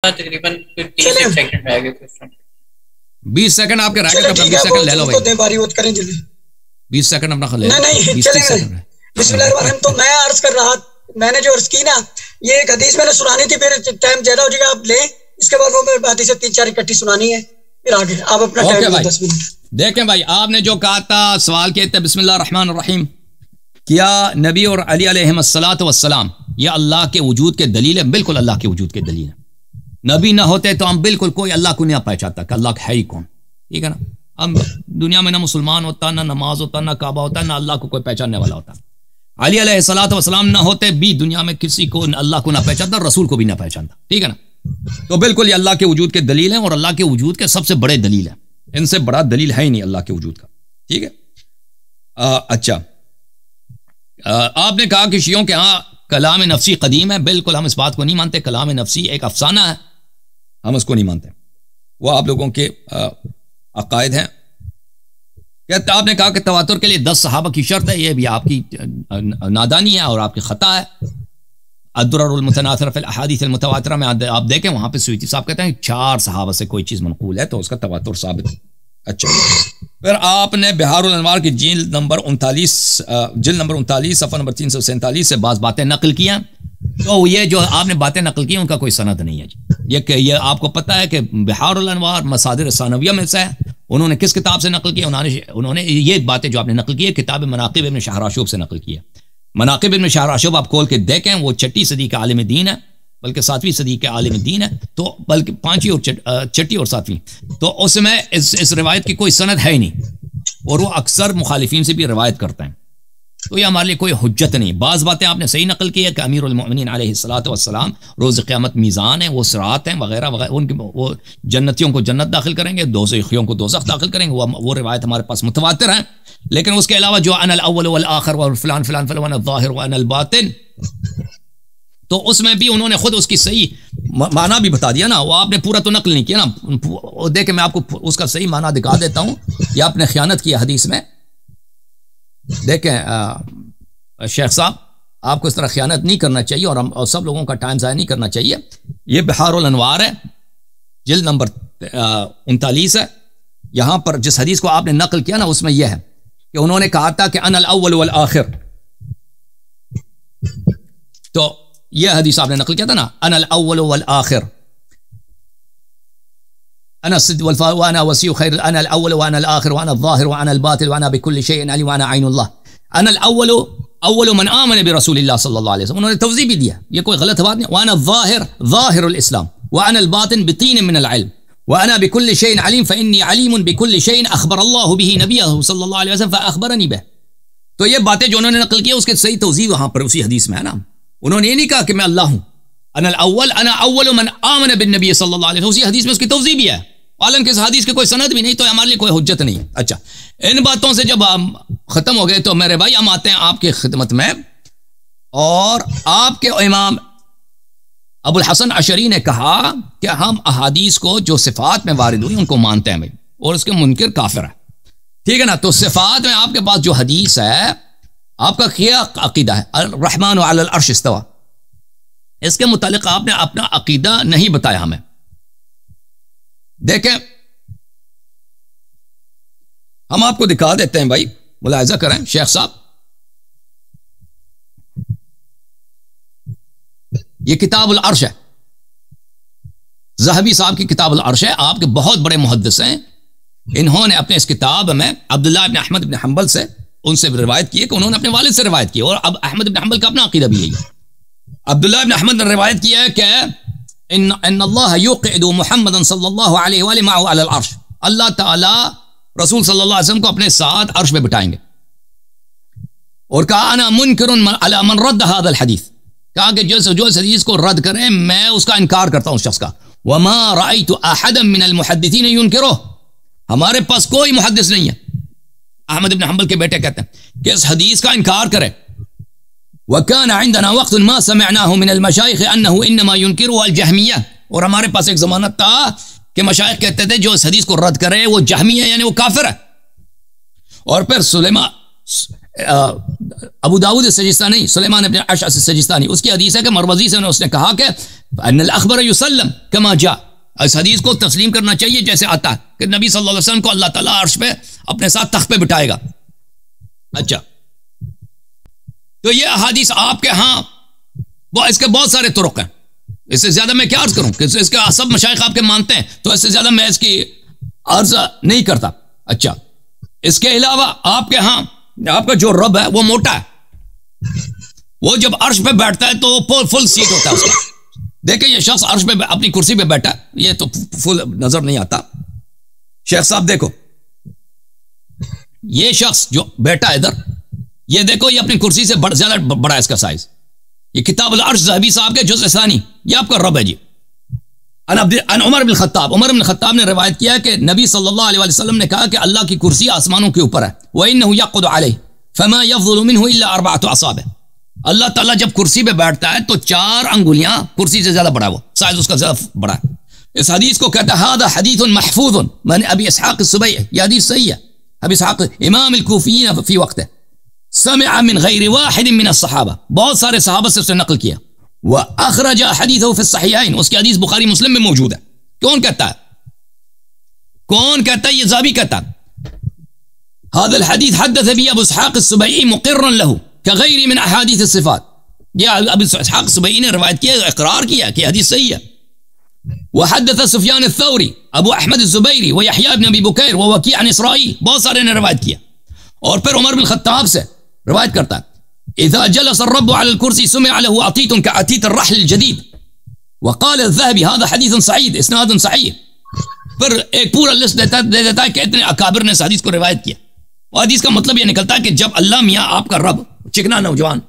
तकरीबन 30 सेकंड रह गए। 20 सेकंड आपके रह गए, 20 सेकंड ले लो भाई, बारी वोट करें जल्दी। 20 सेकंड अपना ले लो। नहीं चलेंगे। बिस्मिल्लाहिर्रहमानिर्रहीम। तो मैं अर्ज कर रहा, मैंने जो अर्ज की ना, ये एक हदीस मैंने सुनानी थी, फिर टाइम ज्यादा हो जाएगा, आप लें, इसके बाद वो मेरे हदीस 3-4 इकट्ठी सुनानी है, फिर आगे आप अपना टाइम 10 मिनट। देखें भाई, आपने जो कहा था, सवाल किए थे बिस्मिल्लाहिर्रहमानिर्रहीम, क्या नबी और अली अलैहिस्सलातु वस्सलाम ये अल्लाह के वजूद के दलील है? बिल्कुल अल्लाह के वजूद के दलील है। नबी ना होते तो हम बिल्कुल कोई अल्लाह को नहीं पहचानता कि अल्लाह है ही कौन, ठीक है ना। हम दुनिया में ना मुसलमान होता, ना नमाज होता, ना काबा होता, ना अल्लाह को कोई पहचानने वाला होता। अली अलैहिस्सलातु वस्सलाम ना होते भी दुनिया में किसी को अल्लाह को ना पहचानता, रसूल को भी ना पहचानता, ठीक है ना। तो बिल्कुल ये अल्लाह के वजूद के दलील है और अल्लाह के वजूद के सबसे बड़े दलील है, इनसे बड़ा दलील है ही नहीं अल्लाह के वजूद का, ठीक है। अच्छा, आपने कहा कि शियों के यहाँ कलाम नफसी कदीम है, बिल्कुल हम इस बात को नहीं मानते। कलाम नफसी एक अफसाना है, हम उसको नहीं मानते, वो आप लोगों के अकायद हैं। कहते आपने कहा कि तवातुर के लिए 10 सहाबा की शर्त है, ये भी आपकी नादानी है और आपकी खता है। अद्दुर्रुल मुतनासिर फिल अहादीस अल मुतवातिरा में आप देखें, वहां पे सुयूती साहब कहते हैं 4 सहाबा से कोई चीज मनकूल है तो उसका तवातुर साबित है। अच्छा, फिर आपने बिहारुल अनवार की जिल्द नंबर 39 सफ़ा नंबर 347 से बाज़ बातें नकल किया, तो ये जो आपने बातें नकल की उनका कोई सनद नहीं है जी। ये आपको पता है कि बिहारुल अनवार मसादिर सानविया में से है। उन्होंने किस किताब से नकल किया? उन्होंने ये बातें जो आपने नकल की है किताब मनाक़िब इब्न शहराशूब से नकल की है। मनाक़िब इब्न शहराशूब आप खोल के देखें, वो 6वीं सदी का आलिम दीन है, बल्कि 7वीं सदी के आलिम दीन है, तो बल्कि 5वीं और 6वीं और 7वीं, तो उसमें इस रिवायत की कोई सनद है ही नहीं और वो अक्सर मुखालिफिन से भी रिवायत करते हैं, तो ये हमारे लिए कोई हुज्जत नहीं। बाज़ बातें आपने सही नकल की है कि अमीरुल मोमिनीन अलैहिस्सलातु वस्सलाम रोज़ क़यामत मीज़ान है, वो सिरात हैं वगैरह वगैरह, उनके वो जन्नतियों को जन्नत दाखिल करेंगे, दोज़खियों को दोज़ख दाखिल करेंगे, वो रिवायत हमारे पास मुतवातिर है। लेकिन उसके अलावा जो अनल अव्वल वल आखिर व फलान फलान फलान ज़ाहिर व अनल बातिन, तो उसमें भी उन्होंने खुद उसकी सही माना भी बता दिया ना, वो आपने पूरा तो नकल नहीं किया ना। देखें मैं आपको उसका सही माना दिखा देता हूँ, ये आपने ख़यानत किया हदीस में। देखें शेख साहब, आपको इस तरह ख़यानत नहीं करना चाहिए और सब लोगों का टाइम ज़ाया नहीं करना चाहिए। ये बिहारुल अनवार है, जिल्द नंबर 39 है। यहाँ पर जिस हदीस को आपने नकल किया ना, उसमें यह है कि उन्होंने कहा था कि अनल अव्वल वल आखिर, तो यह हदीस आपने नकल किया था ना, अनल अव्वल वल आखिर, अना सिद्द वल व अना वसीउ खैर, अनल अव्वल व अनल आखिर व अना ज़ाहिर व अनल बातिन व अना बिकुल्लि शैइन अलीम व अना ऐनुल्लाह, अनल अव्वल अव्वल मन आमन बिरसूलिल्लाह सल्लल्लाहु अलैहि वसल्लम। उन्होंने तवज़ीह भी दिया, ये कोई गलत बात नहीं। व अना ज़ाहिर ज़ाहिरुल इस्लाम व अनल बातिन बितीन मिनल इल्म व अना बिकुल्लि शैइन अलीम फ़इन्नी अलीमुन बिकुल्लि शैइन अख़बरल्लाहु बिही नबिय्यहु सल्लल्लाहु अलैहि वसल्लम फ़अख़बरनी बिही। तो ये बातें जो उन्होंने नकल की उसके सही तवज़ीह वहां पर उसी हदीस में है ना। उन्होंने ये नहीं कहा कि मैं अल्लाह हूं, अनल अव्वल अना अव्वल मन आमन बिन नबी सल्लल्लाहु अलैहि वसल्लम, उसी हदीस में उसकी तवज़ीह भी है, हालांकि इस हदीस के कोई सनद भी नहीं, तो हमारे लिए कोई हुज्जत नहीं। अच्छा, इन बातों से जब हम खत्म हो गए तो मेरे भाई हम आते हैं आपकी खिदमत में, और आपके इमाम अबुल हसन अशरी ने कहा कि हम अहादीस को जो सिफात में वारिद हुई उनको मानते हैं भाई, और उसके मुनकिर काफिर है, ठीक है ना। तो सिफात में आपके पास जो हदीस है, आपका क्या अकीदा है? अर्रहमान अलल अर्श इस्तवा, इसके मुतालिक आपने अपना अकीदा नहीं बताया हमें। देखें हम आपको दिखा देते हैं भाई, मुलाहिजा करें शेख साहब, ये किताबुल अर्श है, ज़हबी साहब की किताबुल अर्श है, आपके बहुत बड़े मुहद्दिस हैं। इन्होंने अपने इस किताब में अब्दुल्लाह इब्न अहमद इब्न हंबल से उनसे रिवायत की है कि उन्होंने अपने वालिद से रिवायत की, और अब अहमद इब्न हंबल का अपना अकीदा भी यही है। अब्दुल्लाह इब्न अहमद ने रिवायत किया है कि इन्नल्लाह युक़िदु मुहम्मदन सल्लल्लाहु अलैहि व मअहु अलल अर्श, अल्लाह ताला रसूल सल्लल्लाहु अलैहि वसल्लम को अपने साथ अर्श में बिठाएंगे। और कहा अना मुनकिरुन अला मन रद्द हादल हदीस, कहा कि जो इस हदीस को रद्द करे मैं उसका इनकार करता हूं उस शख्स का। वमा रअयतु अहदन मिनल मुहद्दिसीन युनकिरुहु, हमारे पास कोई मुहद्दिस नहीं है, अहमद इब्न हंबल के बेटे कहते हैं, कि इस हदीस का इनकार करे। वकान इंदना वक्त मा समिअनाहु मिनल मशाइख अन्नहु इन्नमा युनकिरुहु अल जहमिया, और हमारे पास एक ज़माना था कि मशाइख कहते थे जो इस हदीस को रद्द करे वो जहमिया यानी वो काफिर है। और फिर अबू दाऊद सजिस्तानी, सुलेमान इब्न अशअस सजिस्तानी, उसकी हदीस है कि मरवजी से उसने कहा कि अन्नल अखबर युसल्लम कमा जा, इस हदीस को तस्लीम करना चाहिए जैसे आता है कि नबी सल्लल्लाहु अलैहि वसल्लम को अल्लाह ताला अर्श पे अपने साथ तख्त पे बिठाएगा। अच्छा, तो ये हदीस आपके यहाँ वो इसके बहुत सारे तुरुक हैं, इससे ज्यादा मैं क्या अर्ज करूं कि इसके सब मशाइख आपके मानते हैं, तो इससे ज्यादा मैं इसकी अर्ज नहीं करता। अच्छा, इसके अलावा आपके यहाँ आपका जो रब है वो मोटा है, वो जब अर्श पे बैठता है तो फुल सीट होता है उसका। देखें ये शख्स अर्श पे अपनी कुर्सी पे बैठा है, ये तो फुल नजर नहीं आता। शेख साहब देखो, ये शख्स जो बैठा है इधर, ये देखो, ये अपनी कुर्सी से ज्यादा बड़ा है इसका साइज। ये किताब अल अर्श ज़हबी साहब के जुज़ सानी, ये आपका रब है जी। अन Umar bin Khattab, Umar bin Khattab ने रिवायत किया कि नबी सल्लल्लाहु अलैहि वसल्लम ने कहा कि अल्लाह की कुर्सी आसमानों के ऊपर है। व इन्नहु यक़ुदु अलैहि फमा यफ़ज़ुलु मिन्हु इल्ला अर्बअतु असाबिअ। अल्लाह ताला जब कुर्सी पे बैठता है तो 4 अंगुलियां कुर्सी से ज्यादा बड़ा है, वो साइज उसका ज्यादा बड़ा है। इस हदीस को कहता है हादा हदीथुन महफूज़ुन मन अबी इसहाक़ अस्सुबैई, यह हदीस सही है। अबी इसहाक़ इमाम अल-कूफ़िय्यीन फी वक़्तिही समिअ मिन गैरि वाहिदिन मिन अस्सहाबा, बहुत सारे सहाबा से उसने नकल किया। व अखरज हदीथहु फी सहीहैन, उसकी हदीस बुखारी मुस्लिम में मौजूद है। कौन कहता है? कौन कहता है? ये ज़ाबी कहता है। हादल हदीस हद्दथ बी अबू इसहाक़ अस्सुबैई मुक़िर्रन लहू कगैरि मिन अहादीथ अस्सिफ़ात, ये अबू इसहाक़ अस्सुबैई ने रिवायत किया, इकरार किया कि हदीस सही है। व हद्दथ सुफ़यान अथ-थौरी अबू अहमद अज़-ज़ुबैरी व यहया इब्न अबी बुकैर व वकी' अन इसराईल, बहुत सारे ने रिवायत किया। और फिर उमर बिन खत्ताब से रिवायत करता है इज़ा जलस अर्रब्बु अलल कुर्सी सुमिअ लहू अतीतुन कअतीत अर्रहल अल-जदीद व क़ाल अज़-ज़हबी हाज़ा हदीथुन सईद इस्नादुन सहीह। फिर एक पूरा लिस्ट दे देता है कि इतने अकाबिर ने इस हदीस को रिवायत किया। और हदीस का मतलब यह निकलता है कि जब अल्लाह मियाँ आपका रब, चिकना नौजवान,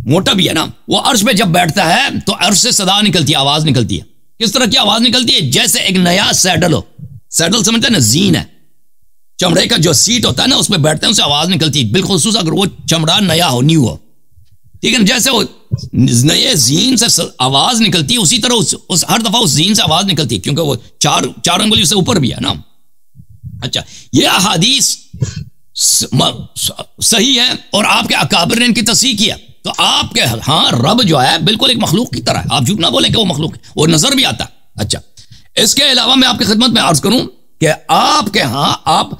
मोटा भी है ना, वो अर्श पे जब बैठता है तो अर्श से सदा निकलती है, आवाज निकलती है। किस तरह की आवाज निकलती है? जैसे एक नया सैडल हो, सैडल समझते हैं ना, जीन है, चमड़े का जो सीट होता है ना, उसमें बैठते हैं, उससे आवाज निकलती है, बिलखुसूस अगर वो चमड़ा नया हो, न्यू हो, ठीक है ना। जैसे वो नए जीन से आवाज निकलती है, उसी तरह उस हर दफा उस जीन से आवाज निकलती है, क्योंकि वो चार अंगुली से ऊपर भी है ना। अच्छा, ये अहादीस सही है और आपके अकाबिर ने इनकी तस्दीक किया। तो आपके हाँ रब जो है बिल्कुल एक मखलूक की तरह है, आप झूठ ना बोलें कि वो मखलूक है, वो नजर भी आता है। अच्छा, इसके अलावा मैं आपकी खिदमत में अर्ज करूं कि आपके हाँ आप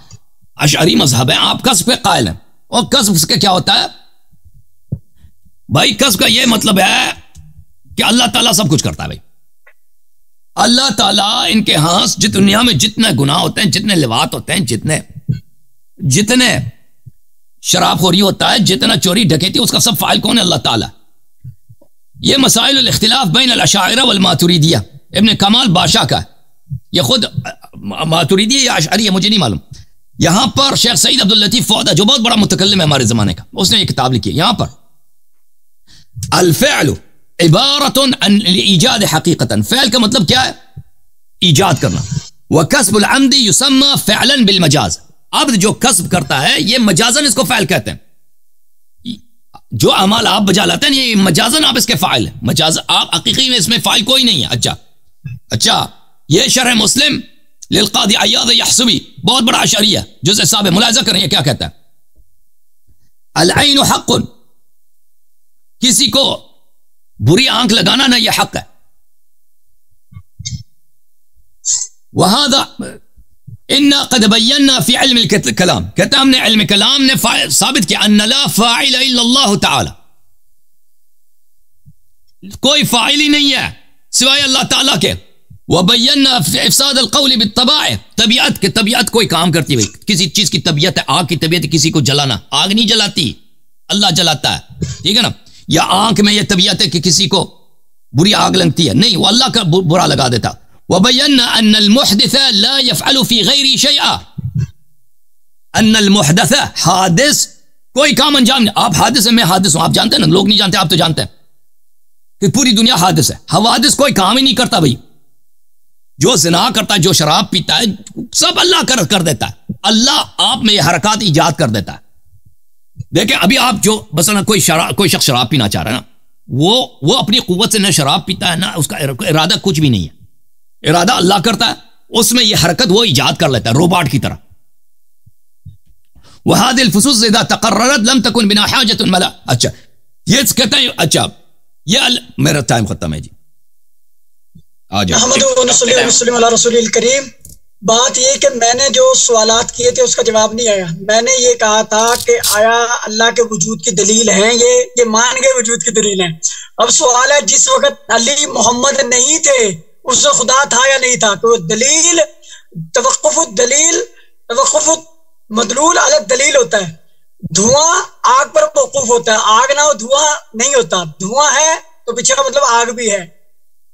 अशअरी मजहब है, आप कस्ब पे कायल हैं। और कस्ब के क्या होता है भाई? कस्ब का यह मतलब है कि अल्लाह ताला सब कुछ करता है भाई। अल्लाह ताला इनके हाँ दुनिया में जितने गुनाह होते हैं, जितने लिवात होते हैं, जितने शराबखोरी होता है, जितना चोरी डकैती, उसका सब फाइल कौन है? अल्लाह ताला। ये मसाइल अल इख्तिलाफ बैन अल अशाइरा वल मातुरीदिया इब्न कमाल बादशाह का है। ये खुद मातुरीदी या अशअरी है मुझे नहीं मालूम। यहां पर शेख सईद अब्दुल लतीफ फौदा जो बहुत बड़ा मुतकल्लिम है हमारे जमाने का, उसने ये किताब लिखी है। यहां पर अल फ़अलु इबारतुन अन ईजाद हकीकतन, फ़अल का मतलब क्या है? ईजाद करना। व कस्बुल अम्दी युसम्मा फ़अलन बिल मजाज, अब जो कस्ब करता है ये मजाजन इसको फ़अल कहते हैं। जो अमाल आप बजा लाते हैं ये मजाजन आप इसके फ़ाइल है, मजाज आप हकीकी में इसमें फ़ाइल कोई नहीं है। अच्छा, ये शरह मुस्लिम लिल क़ादी अय्याद यहसुबी, बहुत बड़ा अशअरी है, जुज़ साहब मुलाहिज़ा करें ये क्या कहता है। अल ऐनु हक़्क़ुन, किसी को बुरी आंख लगाना ना यह हक है। वहादा इन्ना कद बय्यना फी इल्म अल कलाम, कहता हमने इल्म कलाम ने साबित किया अन्ना ला फ़ाइल इल्लल्लाहु तआला, कोई फाइल ही नहीं है सिवाय अल्लाह ताला के। वह बय्यना इफ़साद अल क़ौल बित्तबाअ, तबीयत के तबीयत कोई काम करती है, किसी चीज की तबीयत है, आग की तबीयत है, किसी को जलाना, आग नहीं जलाती, अल्लाह जलाता है, ठीक है ना। या आंख में यह तबीयत है कि किसी को बुरी आग लगती है, नहीं, वो अल्लाह का बुरा लगा देता। वबय्यना अन्नल मुहदिस ला यफ़अलु फी गैरि शैअ, अन्नल मुहदस हादिस कोई काम अंजाम नहीं। आप हादिस है, मैं हादिस हूं, आप जानते हैं ना, लोग नहीं जानते, आप तो जानते हैं कि पूरी दुनिया हादिस है। हवादिस कोई काम ही नहीं करता भाई, जो ज़िना करता है, जो शराब पीता है, सब अल्लाह कर देता है। अल्लाह आप में यह हरकत ईजाद कर देता है। देखें अभी आप जो बस ना कोई शख्स शराब पीना चाह रहा है ना, वो अपनी कुव्वत से न शराब पीता है ना, उसका इरादा कुछ भी नहीं है, इरादा अल्लाह करता है, उसमें यह हरकत वो ईजाद कर लेता है रोबोट की तरह। वहादिल फुसूस इज़ा तक़र्ररत लम तकुन बिना हाजतुन मला। अच्छा ये कहते हैं, अच्छा ये मेरा टाइम खत्म है जी, आ जाओ। करीम बात ये कि मैंने जो सवालात किए थे उसका जवाब नहीं आया। मैंने ये कहा था कि आया अल्लाह के वजूद की दलील है, ये मान गए वजूद की दलील है। अब सवाल है जिस वक्त अली मोहम्मद नहीं थे उस खुदा था या नहीं था? तो दलील तवक्कुफ मदलूल अलग दलील होता है। धुआं आग पर मौकूफ होता है, आग ना हो धुआं नहीं होता। धुआं है तो पीछे का मतलब आग भी है।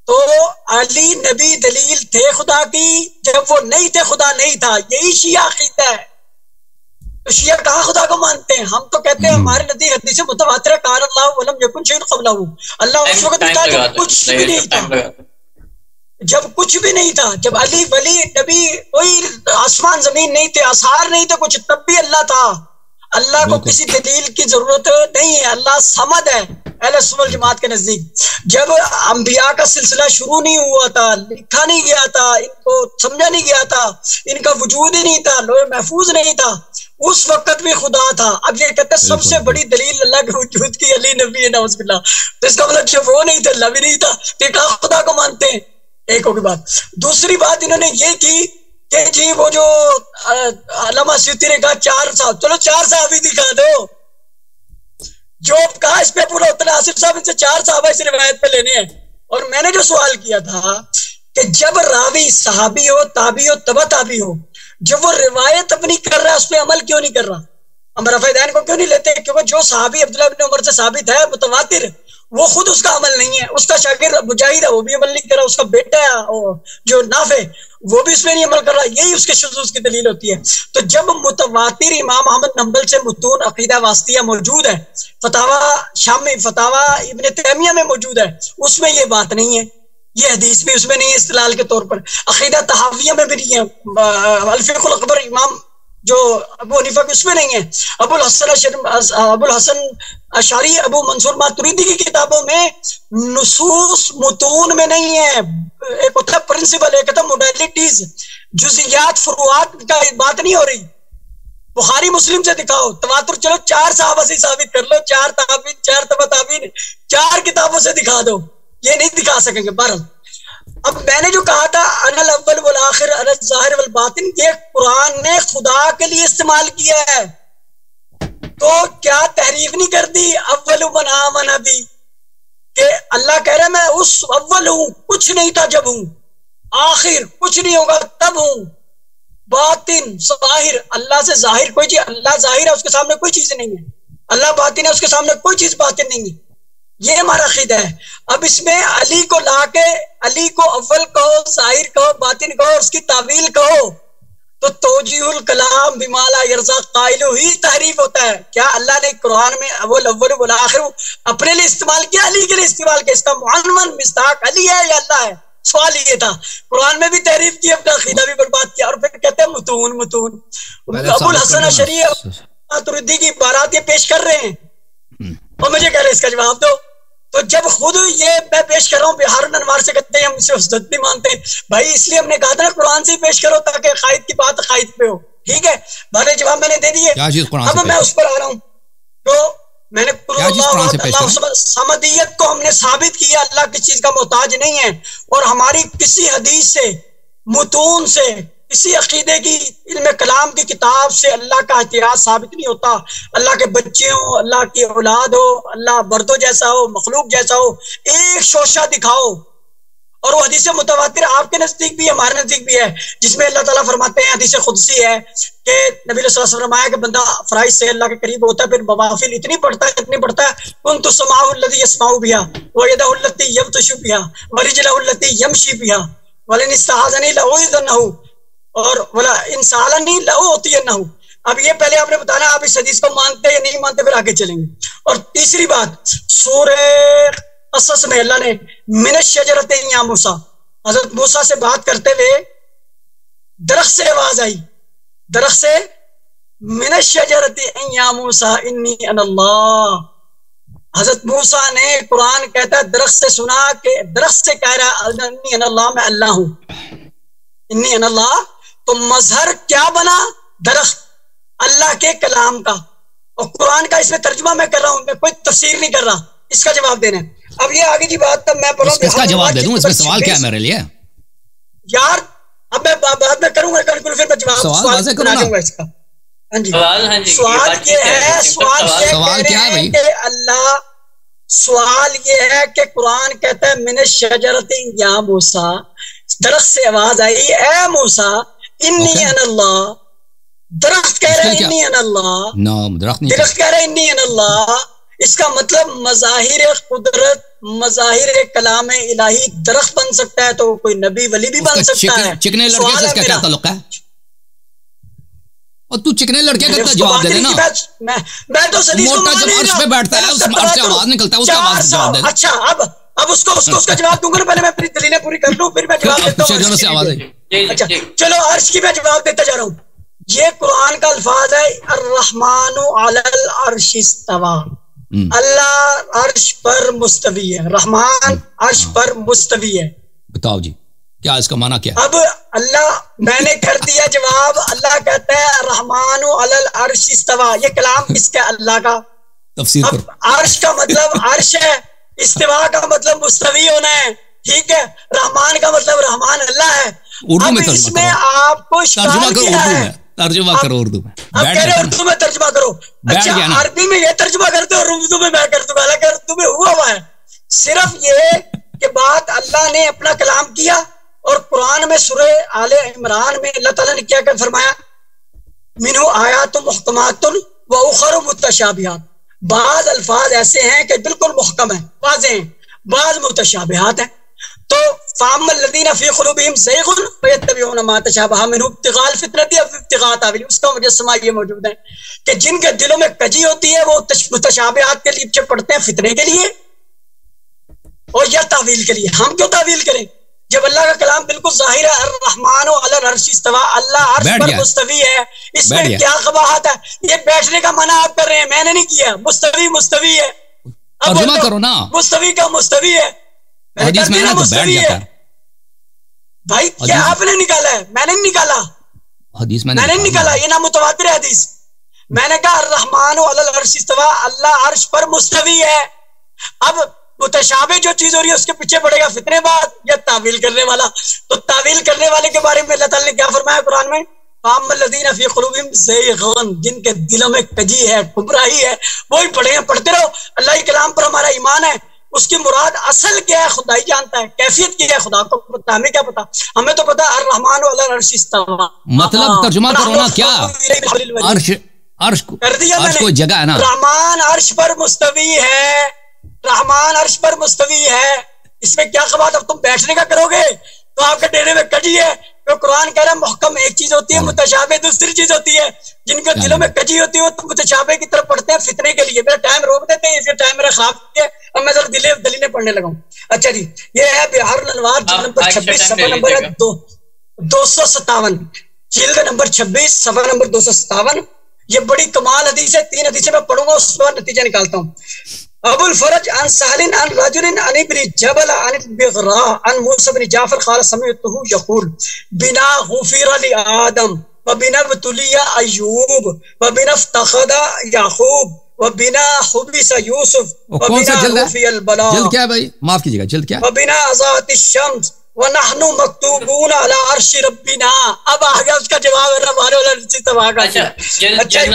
तो अली नबी दलील थे खुदा की, जब वो नहीं थे खुदा नहीं था। यही शिया अकीदा है। तो शिया कहाँ खुदा को मानते हैं? हम तो कहते हैं हमारे नजदीक हदीस मुतवातिर कान अल्लाह वलम यकुन शैउन क़ब्लहू, अल्लाह उस वक्त था जब कुछ भी नहीं था, जब कुछ भी नहीं था, जब अली वली नबी कोई आसमान जमीन नहीं थे, आसार नहीं थे कुछ, तब भी अल्लाह था। अल्लाह को किसी दलील की जरूरत नहीं है, अल्लाह समद है अहले सुन्नत जमात के नजदीक। जब अंबिया का सिलसिला शुरू नहीं हुआ था, लिखा नहीं गया था, इनको समझा नहीं गया था, इनका वजूद ही नहीं था, लोहे महफूज नहीं था, उस वक्त भी खुदा था। अब ये कहते हैं सबसे बड़ी दलील अल्लाह के वजूद की अली नबी है, नौज़ुबिल्लाह। तो इसका मतलब जब वो नहीं था अल्लाह भी नहीं था, तो कहाँ खुदा को मानते हैं? एक होगी बात। दूसरी बात इन्होंने ये की कि जी वो जो अल्लामा सिद्दीक़ ने कहा 4 साहब, चलो 4 साहब ही दिखा दो। जो कहा इस पे पूरा उतना आसिफ साहब इनसे 4 साहब इस रिवायत पे लेने हैं। और मैंने जो सवाल किया था कि जब रावी सहाबी हो, ताबी हो, तबा ताबी हो, जब वो रिवायत अपनी कर रहा है उस पर अमल क्यों नहीं कर रहा? हम रफ़ाइदैन को क्यों नहीं लेते? क्योंकि जो सहाबी अब्दुल्लाह इब्न उमर से साबित है मुतवातिर, वो खुद उसका अमल नहीं है। उसका शागिर्द मुजाहिद है, वो भी अमल नहीं कर रहा। उसका बेटा है जो नाफे, वो भी उसमें नहीं अमल कर रहा। यही उसके शुज़ूज़ की दलील होती है। तो जब मुतवातिर इमाम अहमद नंबल से मुतून अकीदा वास्तिया मौजूद है, फतावा शाम में, फतावा इब्न तैमिया में मौजूद है, उसमें ये बात नहीं है, ये हदीस भी उसमें नहीं है इस्तिलाल के तौर पर। अकीदा तहाविया में भी नहीं है, अल-फ़िक़्हुल अकबर इमाम जो अबू हनीफा की उसमें नहीं है। अबुल हसन अशारी, अबू मंसूर मातुरीदी की किताबों में नुसूस मुतून में नहीं है। एक होता है प्रिंसिपल, एक होता है मोडालिटीज, जुज़ियात फुरुआत का बात नहीं हो रही। बुखारी मुस्लिम से दिखाओ तवातुर, चलो 4 साहबा से साबित कर लो, 4 ताबीन, 4 तबा ताबीन, 4 किताबों से दिखा दो, ये नहीं दिखा सकेंगे। बहरहाल अब मैंने जो कहा था अनल अव्वल वल आखिर अनल ज़ाहिर वल बातिन, ये कुरान ने खुदा के लिए इस्तेमाल किया है। तो क्या तहरीफ नहीं कर दी अव्वल मन आमन भी, कि अल्लाह कह रहा है मैं उस अव्वल हूं, कुछ नहीं था जब हूं, आखिर कुछ नहीं होगा तब हूं, बातिन ज़ाहिर, अल्लाह से जाहिर कोई चीज, अल्लाह जाहिर है उसके सामने कोई चीज नहीं है, अल्लाह बातिन है उसके सामने कोई चीज बातिन नहीं है। ये हमारा अकीदा है। अब इसमें अली को लाके अली को अव्वल कहो, जाहिर कहो, बातिन कहो, उसकी तावील कहो, तो तौजीहुल कलाम बिमाला यरज़ा काइलु ही तहरीफ होता है। क्या अल्लाह ने कुरान में अव्वल अव्वल वल आखिर अपने लिए इस्तेमाल किया, अली के लिए इस्तेमाल किया? इसका मुअन्वन मिस्ताक अली है या अल्लाह है? सवाल ये था। कुरान में भी तहरीफ की, अपना अकीदा भी बर्बाद किया, और फिर कहते हैं मुतून मुतून। अबुल हसन अशरी मातुरीदी की इबारात ये पेश कर रहे हैं और मुझे कह रहे हैं इसका जवाब दो। तो जब खुद ये मैं पेश कर रहा हूँ बिहार अनवार से, कहते हैं हम इसे हुज्जत नहीं मानते भाई, इसलिए हमने कहा था ना कुरान से ही पेश करो ताकि कायद की बात कायद पे हो। ठीक है, बारे जवाब मैंने दे दिए। अब मैं उस पर आ रहा हूँ। तो मैंने समदियत को हमने साबित किया, अल्लाह किसी चीज का मोहताज नहीं है। और हमारी किसी हदीस से, मुतून से, किसी अकीदे की इल्म कलाम की किताब से अल्लाह का इतिहास साबित नहीं होता। अल्लाह के बच्चे हो, अल्लाह की औलाद हो, अल्लाह बर्दो जैसा हो, मखलूक जैसा हो, एक शोशा दिखाओ। और वो हदीस मुतवातिर आपके नजदीक भी है, हमारे नजदीक भी है, जिसमें अल्लाह ताला फरमाते हैं, हदीस खुदसी है कि नबी सल्लल्लाहु अलैहि वसल्लम फरमाया कि बंदा फराइज से अल्लाह के करीब होता है, फिर नवाफिल इतनी पढ़ता है, इतनी पढ़ता है, कुन्तु समाउ अल्लज़ी यस्माउ बिहा व यदहु अल्लती यब्तशु बिहा व रिजलहु अल्लती यमशी बिहा वलन इस्तहज़नी लउइज़नहु और वला इंसालनी लउतियनहु। अब ये पहले आपने बताना आप इस हदीस को मानते हैं या नहीं मानते, फिर आगे चलेंगे। और तीसरी बात, सूरह क़सस में अल्लाह ने मिनश शजरते या मूसा, हजरत मूसा से बात करते हुए दरख्त से आवाज आई, दरख्त से मिनश शजरते या मूसा इन्नी अनल्लाह। हजरत मूसा ने, कुरान कहता है दरख्त से सुना कि दरख्त से कह रहा है इन्नी अनल्लाह, मैं अल्लाह हूं, इन्नी अनल्लाह। तो मजहर क्या बना? दरख्त। अल्लाह के कलाम का, और कुरान का इसमें तर्जुमा मैं कर रहा हूँ, मैं कोई तफसीर नहीं कर रहा, इसका जवाब देना है। अब ये आगे की बात तब मैं पढ़ूं, इसका जवाब दे दूं, इसमें सवाल क्या है मेरे लिए यार? अब मैं बाद में करूंगा, फिर मैं सवाल करूंगा इसका। हाँ जी, सवाल ये है, सवाल क्या है भाई? अल्लाह, सवाल ये है कि कुरान कहता है मिन शजरति या मूसा, दरख्त से आवाज आई, ए मूसा इन्नी अनल्लाह। दरख्त कह रहा है इन्नी अनल्लाह, दरख्त कह रहा है इन्नी अनल्लाह। इसका मतलब मज़ाहिर कुदरत, मज़ाहिर कलाम इलाही दरख्त बन सकता है, तो कोई नबी वली भी बन सकता है। चिकने लड़के से इसका क्या ताल्लुक है? और तू चिकने लड़के का जवाब दे देना। मैं तो मोटा जब अर्श पे बैठता है, उस अर्श से आवाज निकलता है, उसका आवाज जवाब दे दे। अच्छा, अब उसको उसका जवाब दूंगा ना, पहले मैं अपनी दलीलें पूरी कर लूं, फिर मैं जवाब देता हूं। अच्छा चलो, अर्श की मैं जवाब देता जा रहा हूं। ये कुरान का अल्फाज है, अर्रहमानु अलल अर्श इस्तवा। अल्लाह अर्श पर मुस्तवी है, रहमान अर्श पर मुस्तवी है। बताओ जी, क्या इसका माना क्या? अब अल्लाह, मैंने कर दिया जवाब। अल्लाह कहता है रहमानु अलल अर्श इस्तवा। ये कलाम किसका? अल्लाह का। तफसीर अब अर्श का मतलब अर्श है, इस्तिवा का मतलब मुस्तवी होना है, ठीक है। रहमान का मतलब रहमान अल्लाह है। अब इसमें आपको तर्जुमा करो उर्दू में। अब कह रहे उर्दू में तर्जुमा करो। अच्छा, अरबी में ये तर्जुमा करते और उर्दू में मैं कर दूंगा, हालांकि उर्दू में हुआ है। सिर्फ ये कि बात अल्लाह ने अपना कलाम किया, और कुरान में सूरह आले इमरान में अल्लाह ताला ने क्या कर फरमाया, मिनहु आयातुन मुहकमातुन व उखर मुतशाबिहात। बाज अल्फाज ऐसे हैं कि बिल्कुल मुहकम है, वाज़ेह हैं, बाज मुतशाबिहात हैं। तो फाअम्मल लज़ीना फी क़ुलूबिहिम ज़ैग़ुन फ़यत्तबिऊना मा तशाबहा मिन्हु इब्तिग़ाअल फ़ितनति व इब्तिग़ाअ तावीलिही। उसका मुजस्समा ये मौजूद है कि जिनके दिलों में कजी होती है, वो मुतशाबिहात के पीछे पड़ते हैं फितने के लिए और या तावील के लिए। हम क्यों तावील करें जब अल्लाह का कलाम बिल्कुल जाहिर है? अर्रहमानु अलल अर्श इस्तवा, अल्लाह अर्श पर मुस्तवी है। इसमें क्या कबाहत है? ये बैठने का मना आप कर रहे हैं, मैंने नहीं किया। मुस्तवी मुस्तवी है, अब तर्जुमा करो ना। मुस्तवी का मुस्तवी है, हदीस में ना, तो बैठ जाता है भाई। क्या आपने निकाला है? मैंने नहीं निकाला, हदीस में मैंने नहीं निकाला, ये ना मुतवातिर है हदीस। मैंने कहा अर्रहमानु अलल अर्श इस्तवा, अल्लाह अर्श पर मुस्तवी है। अब मुतशाबे जो चीज हो रही है उसके पीछे पड़ेगा फितनेबाज या तावील करने वाला। तो तावील करने वाले के बारे में अल्लाह ताला ने क्या फरमाया कुरान में? फाअम्मल्लज़ीना फी क़ुलूबिहिम ज़ैग़ुन, जिनके दिलों में कजी है, गुमराही है, वही पढ़ते रहो। अल्लाह के कलाम पर हमारा ईमान है, उसकी मुराद असल क्या है खुदा ही जानता है, कैफियत क्या है खुदा को पता, हमें क्या पता? हमें तो पता अर्रहमानु अलल अर्श इस्तवा। मतलब तर्जुमा करो ना, क्या अर्श, अर्श कर दिया मैंने, कोई जगह है ना। रहमान अर्श पर मुस्तवी है, रहमान अर्श पर मुस्तवी है। इसमें क्या कबात? अब तुम बैठने का करोगे तो आपके डेरे में कजी है। तो कुरान कह रहा है मुहकम एक चीज होती है, मुतशाबे दूसरी चीज होती है। जिनके दिलों में कजी होती है वो तो मुतशाबे की तरफ पढ़ते हैं फितने के लिए। मेरा टाइम रोक देते हैं, इसलिए टाइम मेरा खराब है। अब मैं जरा दलीलें पढ़ने लगा हूँ। अच्छा जी, ये है बिहारुल अनवार, जिल्द नंबर 26, सफा नंबर 257, जिल्द नंबर 26, सफा नंबर 257। ये बड़ी कमाल हदीस है, 3 हदीसें मैं पढ़ूंगा, उस पर नतीजा निकालता हूँ। अबुल फरज अन सहलिन अन रजुलिन अन इब्न जबल अन बिगरा अन मूसा बिन जाफर क़ाल समिअतहु यक़ूल बिना गुफिर लि आदम व बिना तुलिया अय्यूब व बिना इफ्तखदा याकूब व बिना हुबिस यूसुफ व बिना रुफियल बला। जल्द क्या है भाई? माफ कीजिएगा, जल्द क्या है? व बिना अज़ातिश शम्स व नहनु मक्तूबून अला अर्श रब्बिना। अब आ गया उसका जवाब, रहमान वाला तबाह का। अच्छा, जिल्द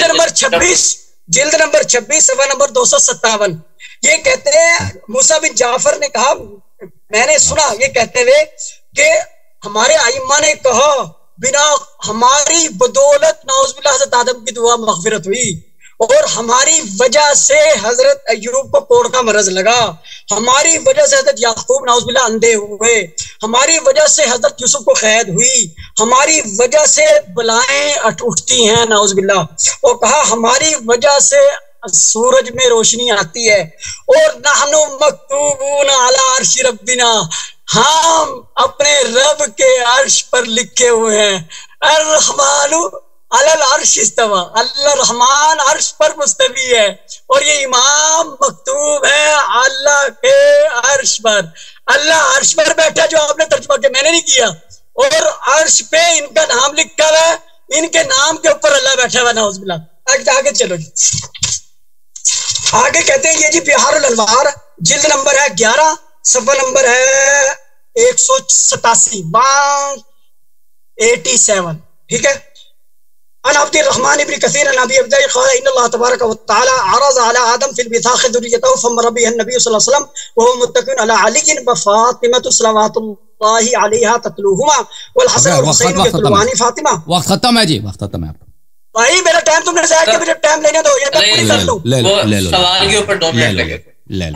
नंबर 26, जिल्द नंबर 26, सफा नंबर 257। ये कहते हैं मूसा बिन जाफर ने कहा, मैंने सुना ये कहते हुए कि हमारे आइम्मा ने कहा बिना हमारी बदौलत नाउज़ुबिल्लाह हज़रत आदम की दुआ मग़फ़िरत हुई, और हमारी वजह से हजरत अय्यूब को कोढ़ का मरज लगा, हमारी वजह से हजरत याकूब नाउज़ुबिल्लाह अंधे हुए, हमारी वजह से हजरत यूसुफ को कैद हुई, हमारी वजह से बलाएं उठती हैं नाउज़ुबिल्लाह। और कहा हमारी वजह से सूरज में रोशनी आती है, और नहनु मक्तूबून अला अर्श रब्बिना, हम अपने रब के अर्श पर लिखे हुए हैं। अर्रहमानु अलल अर्श इस्तवा, अल्लाह रहमान अर्श पर मुस्तवी है, और ये इमाम मकतूब है अल्लाह के अर्श पर। अल्लाह अर्श पर बैठा, जो आपने तर्जुमा किया, मैंने नहीं किया। और अर्श पे इनका नाम लिखा है, इनके नाम के ऊपर अल्लाह बैठा हुआ नाउज़ुबिल्लाह। आगे चलो जी, आगे कहते हैं ये जी बिहारुल अनवार, जिल्द नंबर है 11, सफ़ा नंबर है 187, 187, ठीक है। अन अब्दुर रहमान इब्न कसीर अन अबी अब्दुल्लाह क़ाल इन्नल्लाह तबारक व तआला अरज़ अला आदम फिल बिसाख़ ज़ुर्रियतहु फमर बिही नबी सल्लल्लाहु अलैहि वसल्लम व हुवा मुत्तकिन अला अली व फातिमा सल्लल्लाहु अलैहा ततलूहुमा वल हसन वल हुसैन यतलुवानी फातिमा। वक्त खत्म है जी, वक्त खत्म है। भाई मेरा टाइम तुमने ज़ाया किया, मुझे टाइम लेने दो, ये मैं पूरी कर लूं। ले लो सवाल के ऊपर 2 मिनट लगे। ले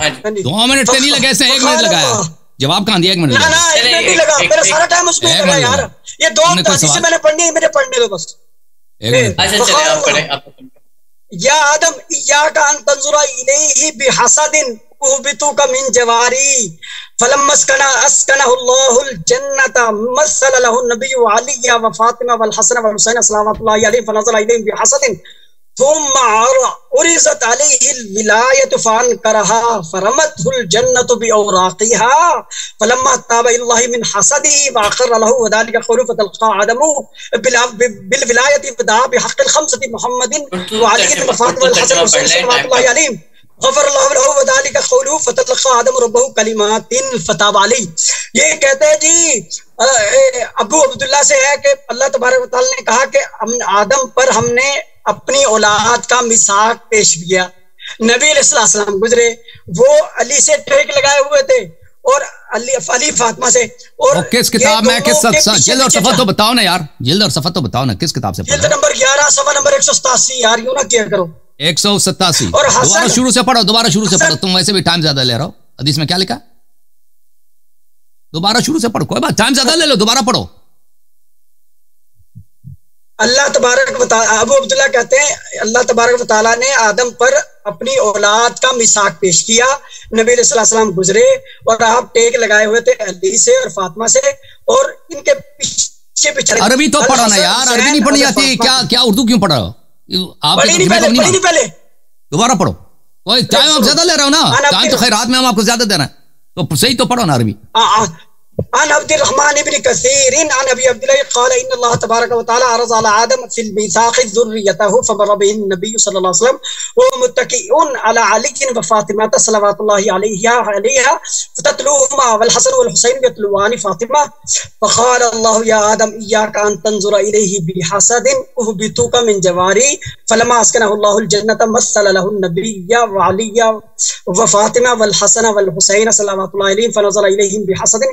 2 मिनट से नहीं लगे, इसने 1 मिनट लगाया। जवाब कहां दिया? 1 मिनट ना 1 मिनट नहीं लगा, मेरा सारा टाइम उसमें लगा यार। ये 2 हदीसें मैंने पढ़नी है, मुझे पढ़ने दो बस। अच्छा चलिए आप पढ़ें। या आदम इय्याका अन तंजुरा इलैहि बिहसदिन उहबितुका मिन जवारी फलम्मा अस्कनहुल्लाहुल जन्नता मस्सल लहु नबिय्यु अलिय्या व फातिमा वल हसन वल हुसैन सल्लल्लाहु अलैहि फनज़रा इलैहिम बिहसदिन थुम्मा उरिज़त अलैहिल विलायतु फअनकरहा फरमतहुल जन्नतु बिऔराक़िहा फलम्मा ताबा इलैहि मिन हसदिही व अक़र्र लहु व ज़ालिका क़ौलु फतलक़ा आदमु बिल विलायति बदा बिहक़्क़िल ख़म्सति मुहम्मदिन व अली व फातिमा वल हसन व हुसैन सल्लल्लाहु अलैहिम ग़फ़रल्लाहु लहु व ज़ालिका क़ौलु फतलक़ा आदमु रब्बहु कलिमातिन फताबा अलैहि। ये कहते हैं जी अबू अब्दुल्लाह से है कि अल्लाह तबारक व तआला ने कहा कि आदम पर हमने अपनी औलाद का मिसाक पेश किया। नबी अलैहिस्सलाम गुजरे, वो अली से टेक लगाए हुए थे और अली फातिमा से। और किस किताब में, किस जिल्द और सफ़ा तो बताओ ना यार, जिल्द और सफ़ा तो बताओ ना, किस किताब से? जिल्द नंबर 11 सफ़ा नंबर 187 यार, यूं ना किया करो। 187 और दोबारा शुरू से पढ़ो, दोबारा शुरू से पढ़ो, तुम वैसे भी टाइम ज्यादा ले रहे हो। हदीस में क्या लिखा? दोबारा शुरू से पढ़ो, कोई बात, टाइम ज्यादा ले लो, दोबारा पढ़ो। अल्लाह तबारक व तआला, अबू अब्दुल्ला कहते हैं अल्लाह तबारक व तआला ने आदम पर अपनी औलाद का मिसाक पेश किया। नबी अलैहिस्सलाम गुजरे और आप टेक लगाए हुए थे अली से और फातिमा से, और इनके पीछे पीछे। अरबी तो पढ़ो ना यार, अरबी नहीं पढ़नी आती क्या? क्या उर्दू क्यों पढ़ रहे हो आप? पहले दोबारा पढ़ो, कोई टाइम आप ज्यादा ले रहे हो ना, टाइम तो खैरात में हम आपको ज्यादा दे रहे हैं, तो सही तो पढ़ो ना अरबी। अन अब्दुर रहमान इब्न कसीर अन अबी अब्दुल्लाह क़ाल इन्नल्लाह तबारक व तआला अरज़ अला आदम फिल मिसाक़ि ज़ुर्रियतहु फमर बिही नबी सल्लल्लाहु अलैहि वसल्लम व मुत्तकिउन अला अली व फातिमा सल्लल्लाहु अलैहा फततलूहुमा वल हसन वल हुसैन यतलुवानी फातिमा फ़क़ाल अल्लाहु या आदम इय्याका अन तंजुरा इलैहि बिहसदिन उहबितुका मिन जवारी फलम्मा अस्कनहुल्लाहुल जन्नता मस्सल लहु नबिय्या व अलिय्या व फातिमा वल हसन वल हुसैन सल्लल्लाहु अलैहि फनज़रा इलैहिम बिहसदिन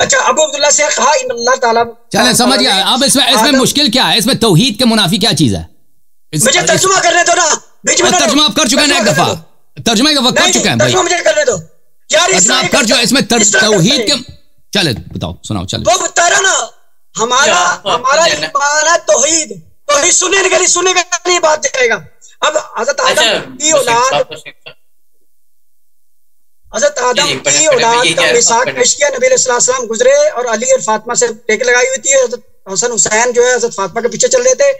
अच्छा, अबू अब्दुल्ला से कहा इन अल्लाह ताला। चलें समझ गया। अब इसमें मुश्किल क्या है? इसमें तौहीद के मुनाफी क्या चीज है? मुझे तर्जुमा करने दो ना, बीच में तर्जुमा आप कर चुके हैं एक दफा, तर्जुमे का वक्त कर चुके हैं भाई, मुझे करने दो यार। आप कर जो इसमें तौहीद के, चले बताओ, सुनाओ, चले वो बता रहा ना, हमारा ईमान है तौहीद, तौहीद सुनेगा नहीं, बात जाएगा। अब हज़रत आदम की औलाद, हज़रत आदम की औलाद का मिसाक पेश किया। नबी अलैहिस्सलाम गुजरे और अली और फातिमा से टेक लगाई हुई थी। हज़रत हसन हुसैन जो है हज़रत फातिमा के पीछे चल रहे थे।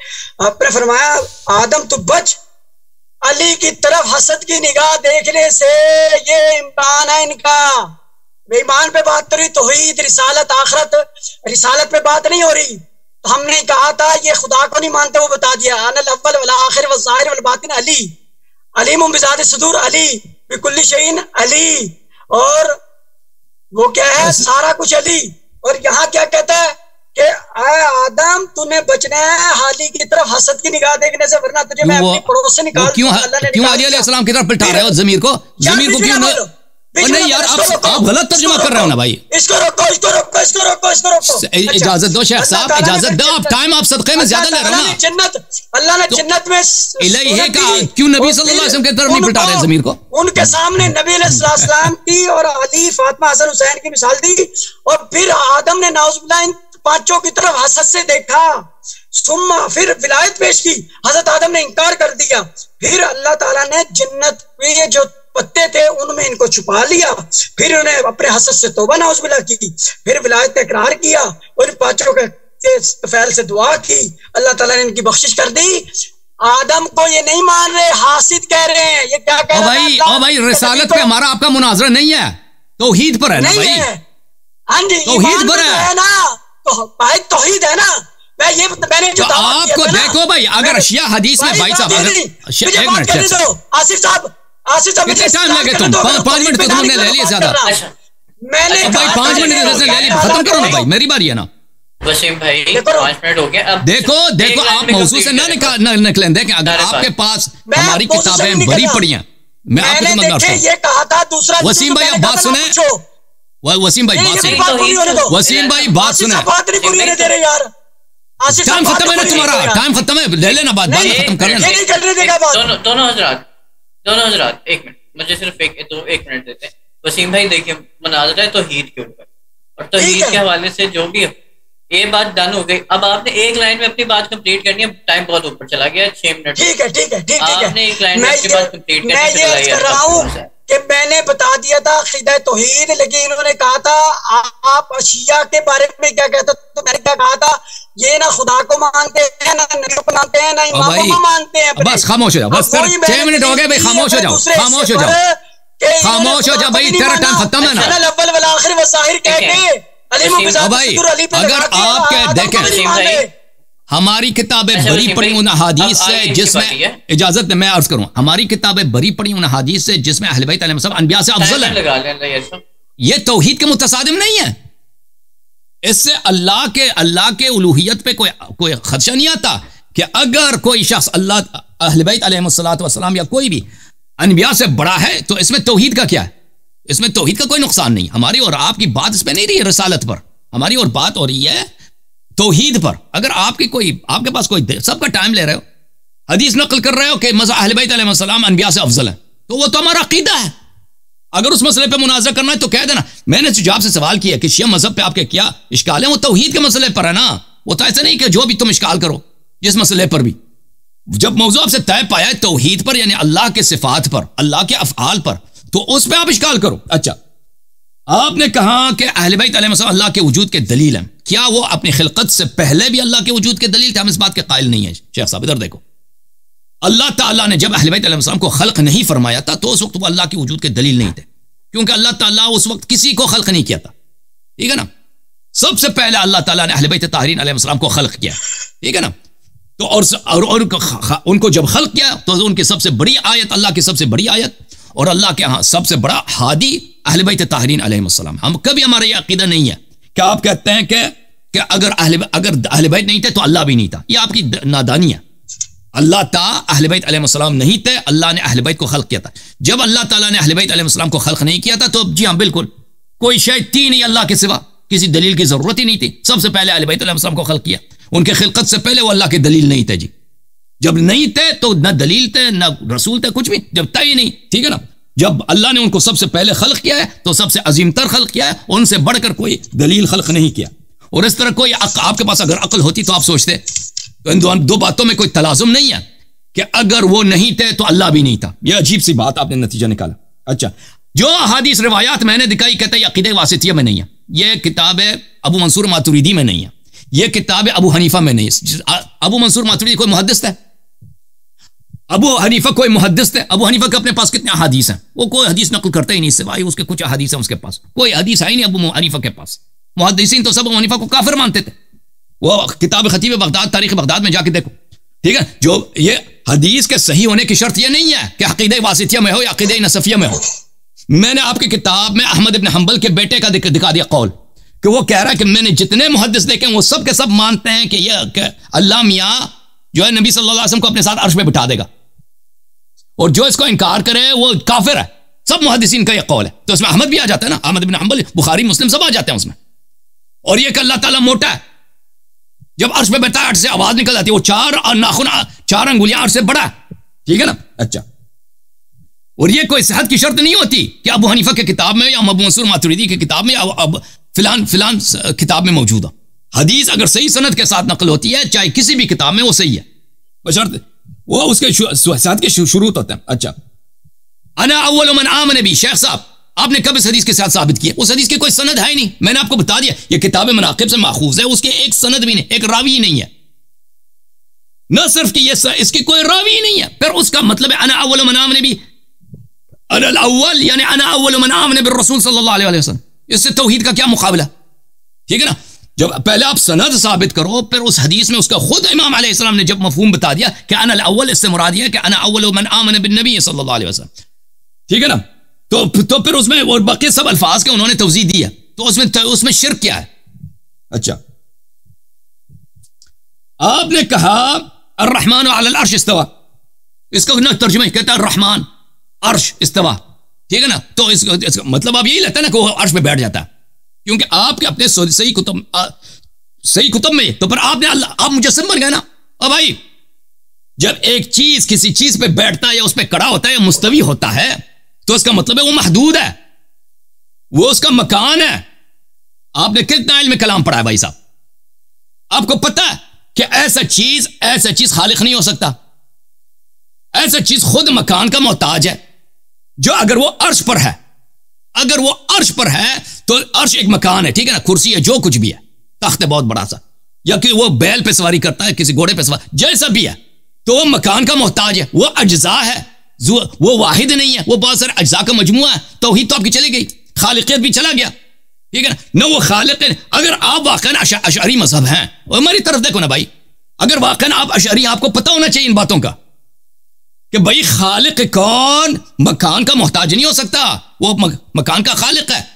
आपने फरमाया आदम तू बच, अली की तरफ हसद की निगाह देखने से ये इम्तिहान है इनका। ईमान पे बात करी, तौहीद, रिसालत, आखिरत, रिसालत पे बात नहीं हो रही। तो हमने कहा था ये खुदा को नहीं मानते, वो बता दिया अनल अव्वल वल आखिर वल ज़ाहिर वल बातिन अली, अलीमुम बिज़ाति सुदूर अली, बिकुल्लि शैइन अली, और वो क्या है, सारा कुछ अली। और यहाँ क्या कहता है कि आए आदम तूने बचना है हाली की तरफ हसद की निगाह देखने से, वरना तुझे मैं अपनी पड़ोस से निकाल क्यों अली अलैहिस्सलाम की तरफ बिठा रहे हो ज़मीर को? ज़मीर को क्यों? नहीं यार, आप गलत तर्जुमा कर रहे हो ना भाई। इसको रोको। इजाजत दो शेख साहब, इजाजत दो। आप टाइम आप सदक़े में ज्यादा ले रहे हो ना। अल्लाह ने जन्नत में इलाही का क्यों नबी सल्लल्लाहु अलैहि वसल्लम की तरफ नहीं बिठा रहे ज़मीर को? उनके सामने नबी अलैहिस्सलाम की और अली, फातिमा, हसन, हुसैन की मिसाल दी, और फिर आदम ने नाउज़ुबिल्लाह इन पांचों की तरफ हसद से देखा, सुम्मा फिर विलायत पेश की। हजरत आदम ने इनकार कर दिया, फिर अल्लाह ताला ने जन्नत में ये जो पत्ते थे उनमें इनको छुपा लिया, फिर उन्हें अपने हसद से तौबा नाउज़ुबिल्लाह की, फिर विलायत का इकरार किया और पांचों के के फैल से दुआ की, अल्लाह ताला ने इनकी बख्शिश कर दी। आदम को ये नहीं मान रहे, हासिद कह रहे हैं। ये क्या कह रहे हैं? ओ भाई रिसालत पे हमारा आपका मुनाजरा नहीं है, तौहीद पर है ना भाई। हाँ जी, तौहीद पर है ना, तो भाई तौहीद है ना। मैंने जो आपको देखो भाई, अगर शिया हदीस में भाई साहब, एक मिनट आसिफ साहब कितने टाइम लगे तुम? 5 मिनट तो तुमने ले लिए ज्यादा। मैंने भाई 5 मिनट ले लिए, खत्म करो ना भाई, मेरी बारी है ना। वसीम भाई 5 मिनट हो गए। अब देखो आप मौजूद से ना निकलें। देखें अगर आपके पास हमारी किताबें भरी पड़ी हैं, मैं आपको समझता हूं। ये कहा था दूसरा। वसीम भाई आप बात सुने, वसीम भाई बात सुने, वसीम भाई बात सुने। टाइम खत्म है ना तुम्हारा, टाइम खत्म है, ले लेना बात, खत्म कर लेना। दोनों हजरात 1 मिनट, मुझे सिर्फ 1 मिनट देते हैं। वसीम भाई देखिए, मुनाज़रा है तौहीद के ऊपर, और तौहीद के हवाले से जो भी ये बात डन हो गई। अब आपने एक लाइन में अपनी बात कंप्लीट करनी है, टाइम बहुत ऊपर चला गया, 6 मिनट। ठीक है। आपने एक लाइन में अपनी बात कंप्लीट करनी है। मैं ये कर रहा हूँ कि मैंने बता दिया था अक़ीदा तौहीद, लेकिन इन्होंने कहा था आप अशिया के बारे में क्या कहते, तो मैंने क्या कहा था, ये ना खुदा को मानते हैं, ना नबी को मानते हैं, ना इमामों को मानते हैं। बस खामोश हो जाओ, बस 6 मिनट हो गए भाई, खामोश हो जाओ, खामोश हो जाओ, खामोश हो जाओ भाई, तेरा टाइम खत्म है ना भाई। अगर आप देखें हमारी किताबें भरी पड़ी उन हदीस से जिसमें, इजाजत मैं अर्ज करूं, हमारी किताबें भरी पड़ी उन हदीस से जिसमें अहले बैत अलैहिस्सलाम अनबिया से अफजल है। ये तौहीद के मुतसादिम नहीं है। इससे अल्लाह के उलूहियत पे कोई खदशा नहीं आता कि अगर कोई शख्स अल्लाह अहले बैत अलैहिस्सलाम या कोई भी अनबिया से बड़ा है तो इसमें तौहीद का क्या है? इसमें तौहीद का कोई नुकसान नहीं। हमारी और आपकी बात इस पर नहीं रही है रिसालत पर, हमारी और बात हो रही है तौहीद पर। अगर आपके पास कोई सबका टाइम ले रहे हो, हदीस नकल कर रहे हो कि मज़हब अहले बैत अलैहिस्सलाम अनबिया से अफजल है, तो वो तो हमारा अकीदा है। अगर उस मसले पे मुनाज़रा करना है तो कह देना। मैंने जो आपसे सवाल किया कि शिया मजहब पे आपके क्या इश्काल है, वो तौहीद के मसले पर है ना। वो तो ऐसा नहीं कि जो भी तुम इश्काल करो जिस मसले पर भी, जब मौजू आपसे तय पाया है तौहीद पर, यानी अल्लाह के सिफात पर, अल्लाह के अफ़आल पर, तो उस पर आप इश्काल करो। अच्छा, आपने कहा कि अहले बैत अलैहिस्सलाम अल्लाह के वजूद के दलील हैं। क्या वो अपनी खिलकत से पहले भी अल्लाह के वजूद के दलील थे? हम इस बात के कायल नहीं है शेख साहब। इधर देखो, अल्लाह ताला ने जब अहले बैत अलैहिस्सलाम को खल्क नहीं फरमाया था तो उस वक्त वो अल्लाह के वजूद के दलील नहीं थे, क्योंकि अल्लाह ताला उस वक्त किसी को खल्क नहीं किया था। ठीक है ना, सबसे पहले अल्लाह ताला ने अहले बैत ताहिरीन अलैहिस्सलाम को खल्क किया। ठीक है ना, तो और उनको जब खल्क किया तो उनकी सबसे बड़ी आयत, अल्लाह की सबसे बड़ी आयत और अल्लाह के यहाँ सबसे बड़ा हादी अहले बैत ताहिरीन अलैहिस्सलाम। हम कभी, हमारा यह अकीदा नहीं है कि आप कहते हैं कि अगर अहले बैत नहीं थे तो अल्लाह भी नहीं था। यह आपकी नादानी है। अल्लाह अहले बैत अलैहिस्सलाम नहीं थे, अल्लाह ने अहले बैत को खल्क किया था। जब अल्लाह ताला ने अहले बैत अलैहिस्सलाम को खल्क नहीं किया था तो जी हाँ बिल्कुल कोई शय थी नहीं अल्लाह के सिवा, किसी दलील की जरूरत ही नहीं थी। सबसे पहले अहले बैत अलैहिस्सलाम को खल्क किया, उनके खिलकत से पहले वो अल्लाह के दलील नहीं थे जी। जब नहीं थे तो न दलील थे न रसूल थे, कुछ भी जब था ही नहीं। ठीक है ना, जब अल्लाह ने उनको सबसे पहले खल्क किया है तो सबसे अजीम तर खल्क किया है, उनसे बढ़कर कोई दलील खल्क नहीं किया। और इस तरह कोई आपके पास अगर अक्ल होती तो आप सोचते तो इन दो बातों में कोई तलाजुम नहीं है कि अगर वो नहीं थे तो अल्लाह भी नहीं था। यह अजीब सी बात आपने नतीजा निकाला। अच्छा, जो हदीस रिवायात मैंने दिखाई कहता है अक़ीदा वासितिया में नहीं है, यह किताब अबू मंसूर मातुरीदी में नहीं है, यह किताब अबू हनीफा में नहीं है। अबू मंसूर मातुरीदी कोई मुहद्दिस है? अबू हनीफा कोई मुहद्दिस थे? अबू हनीफा के अपने पास कितने हदीस हैं? वो कोई हदीस नकल करता ही नहीं, सिवाय उसके कुछ हदीस हैं उसके पास, कोई हदीस है ही नहीं अबू हनीफा के पास। मुहद्दिसीन तो सब अबू हनीफा को काफिर मानते थे। वो किताब खतीब बगदाद, तारीख बगदाद में जाके देखो। ठीक है, जो ये हदीस के सही होने की शर्त ये नहीं है कि अक़ीदा वासितिया में हो या अक़ीदा नसफिया में हो। मैंने आपकी किताब में अहमद इब्न हंबल के बेटे का दिखा दिया कौल कि वो कह रहा है कि मैंने जितने मुहद्दिस देखे वो सब के सब मानते हैं कि यह अल्लाह मियाँ जो है नबी सल्लल्लाहु अलैहि वसल्लम को अपने साथ अर्श पे बिठा देगा, और जो इसको इनकार करे वो काफिर है। सब मुहद्दिसीन का यह कौल है। तो उसमें अहमद भी आ जाता है ना, अहमद इब्न हंबल, बुखारी, मुस्लिम सब आ जाते हैं उसमें। और ये कि अल्लाह ताला मोटा है, जब अर्श पे बैठता है अर्श से आवाज निकल जाती है, वो 4 नाखून 4 अंगुलियां अर्श से बड़ा है। ठीक है ना। अच्छा, और ये कोई सेहत की शर्त नहीं होती कि अबू हनीफा के किताब में या अबू मंसूर मातुरीदी की किताब में या अब फिलान किताब में मौजूद हो। हदीस अगर सही सनद के साथ नकल होती है चाहे किसी भी किताब में, वो सही है, बशर्त वो उसके सेहत के शुरूत होते हैं। अच्छा, अना अव्वल मन आमन भी, शेख साहब आपने कब इस हदीस के साथ साबित किया? उस हदीस की कोई सनद है ही नहीं। मैंने आपको बता दिया ये किताब मनाकिब से माखूज है, उसके एक सनद भी नहीं, एक रावी ही नहीं है। न सिर्फ कि ये इसकी कोई रावी ही नहीं है, फिर उसका मतलब है अना अव्वल मन आमन भी अनल अव्वल, यानी अना अव्वल मन आमन बिर रसूल सल्लल्लाहु अलैहि वसल्लम। इससे तौहीद का क्या मुकाबला? ठीक है ना। जब पहले आप सनद साबित करो, फिर उस हदीस में उसका खुद इमाम अलैहिस्सलाम ने जब मफहूम बता दिया कि अनल अव्वल, इससे मुराद है कि अना अव्वल मन आमन बिन नबी सल्लल्लाहु अलैहि वसल्लम। ठीक है ना। तो फिर उसमें और बाकी सब अल्फाज के उन्होंने तवज़ीह दिया, तो उसमें शिर्क क्या है? अच्छा, आपने कहा अर्रहमान अलल अर्श इस्तवा, इसका ना तर्जुमा कहता है रहमान अर्श इस्तवा। ठीक है ना। तो इसका मतलब आप यही लगता है ना कि वो अर्श पे बैठ जाता है, क्योंकि आपके अपने सही कुतुब में तो फिर आपने अल्लाह, आप मुजस्सिम बन गए ना। अब भाई जब एक चीज किसी चीज पे बैठता है या उस पर खड़ा होता है या मुस्तवी होता है, तो इसका मतलब है वो महदूद है, वो उसका मकान है। आपने कितना इल्म कलाम पढ़ा है भाई साहब? आपको पता है कि ऐसा चीज खालिक नहीं हो सकता। ऐसा चीज खुद मकान का मोहताज है, जो अगर वो अर्श पर है, अगर वो अर्श पर है तो अर्श एक मकान है। ठीक है ना। कुर्सी है, जो कुछ भी है, तख्त है बहुत बड़ा सा, या कि वो बैल पे सवारी करता है, किसी घोड़े पे सवारी, जैसा भी है, तो वो मकान का मोहताज है। वो अज्जा है, वो वाहिद नहीं है, वो बहुत सारे अज्जा का मजमुआ है। तौहीद तो आपकी चली गई, खालिकियत भी चला गया। ठीक है ना। वो खालिक है। अगर आप वाकई अशअरी मजहब हैं, और हमारी तरफ देखो ना भाई, अगर वाकई आप अशअरी, आपको पता होना चाहिए इन बातों का कि भाई खालिक कौन मकान का मोहताज नहीं हो सकता, वो मकान का खालिक है।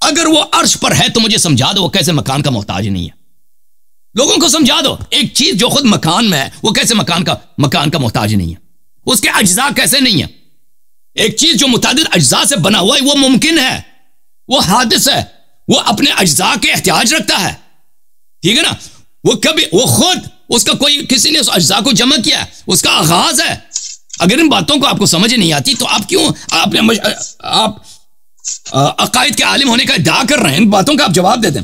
अगर वो अर्श पर है तो मुझे समझा दो वो कैसे मकान का मोहताज नहीं है। लोगों को समझा दो, एक चीज जो खुद मकान में है वो कैसे मकान का मोहताज नहीं है, उसके अज्जा कैसे नहीं है। एक चीज जो मुतादिद अज्जा से बना हुआ है वो मुमकिन है, वो हादिस है, वो अपने अज्जा के एहतियाज रखता है। ठीक है ना। वो कभी वो खुद उसका कोई किसी ने उस अज्जा को जमा किया, उसका आगाज है। अगर इन बातों को आपको समझ नहीं आती तो आप क्यों आप अकायद के आलिम होने का इद्दा कर रहे हैं? इन बातों का आप जवाब दे दें।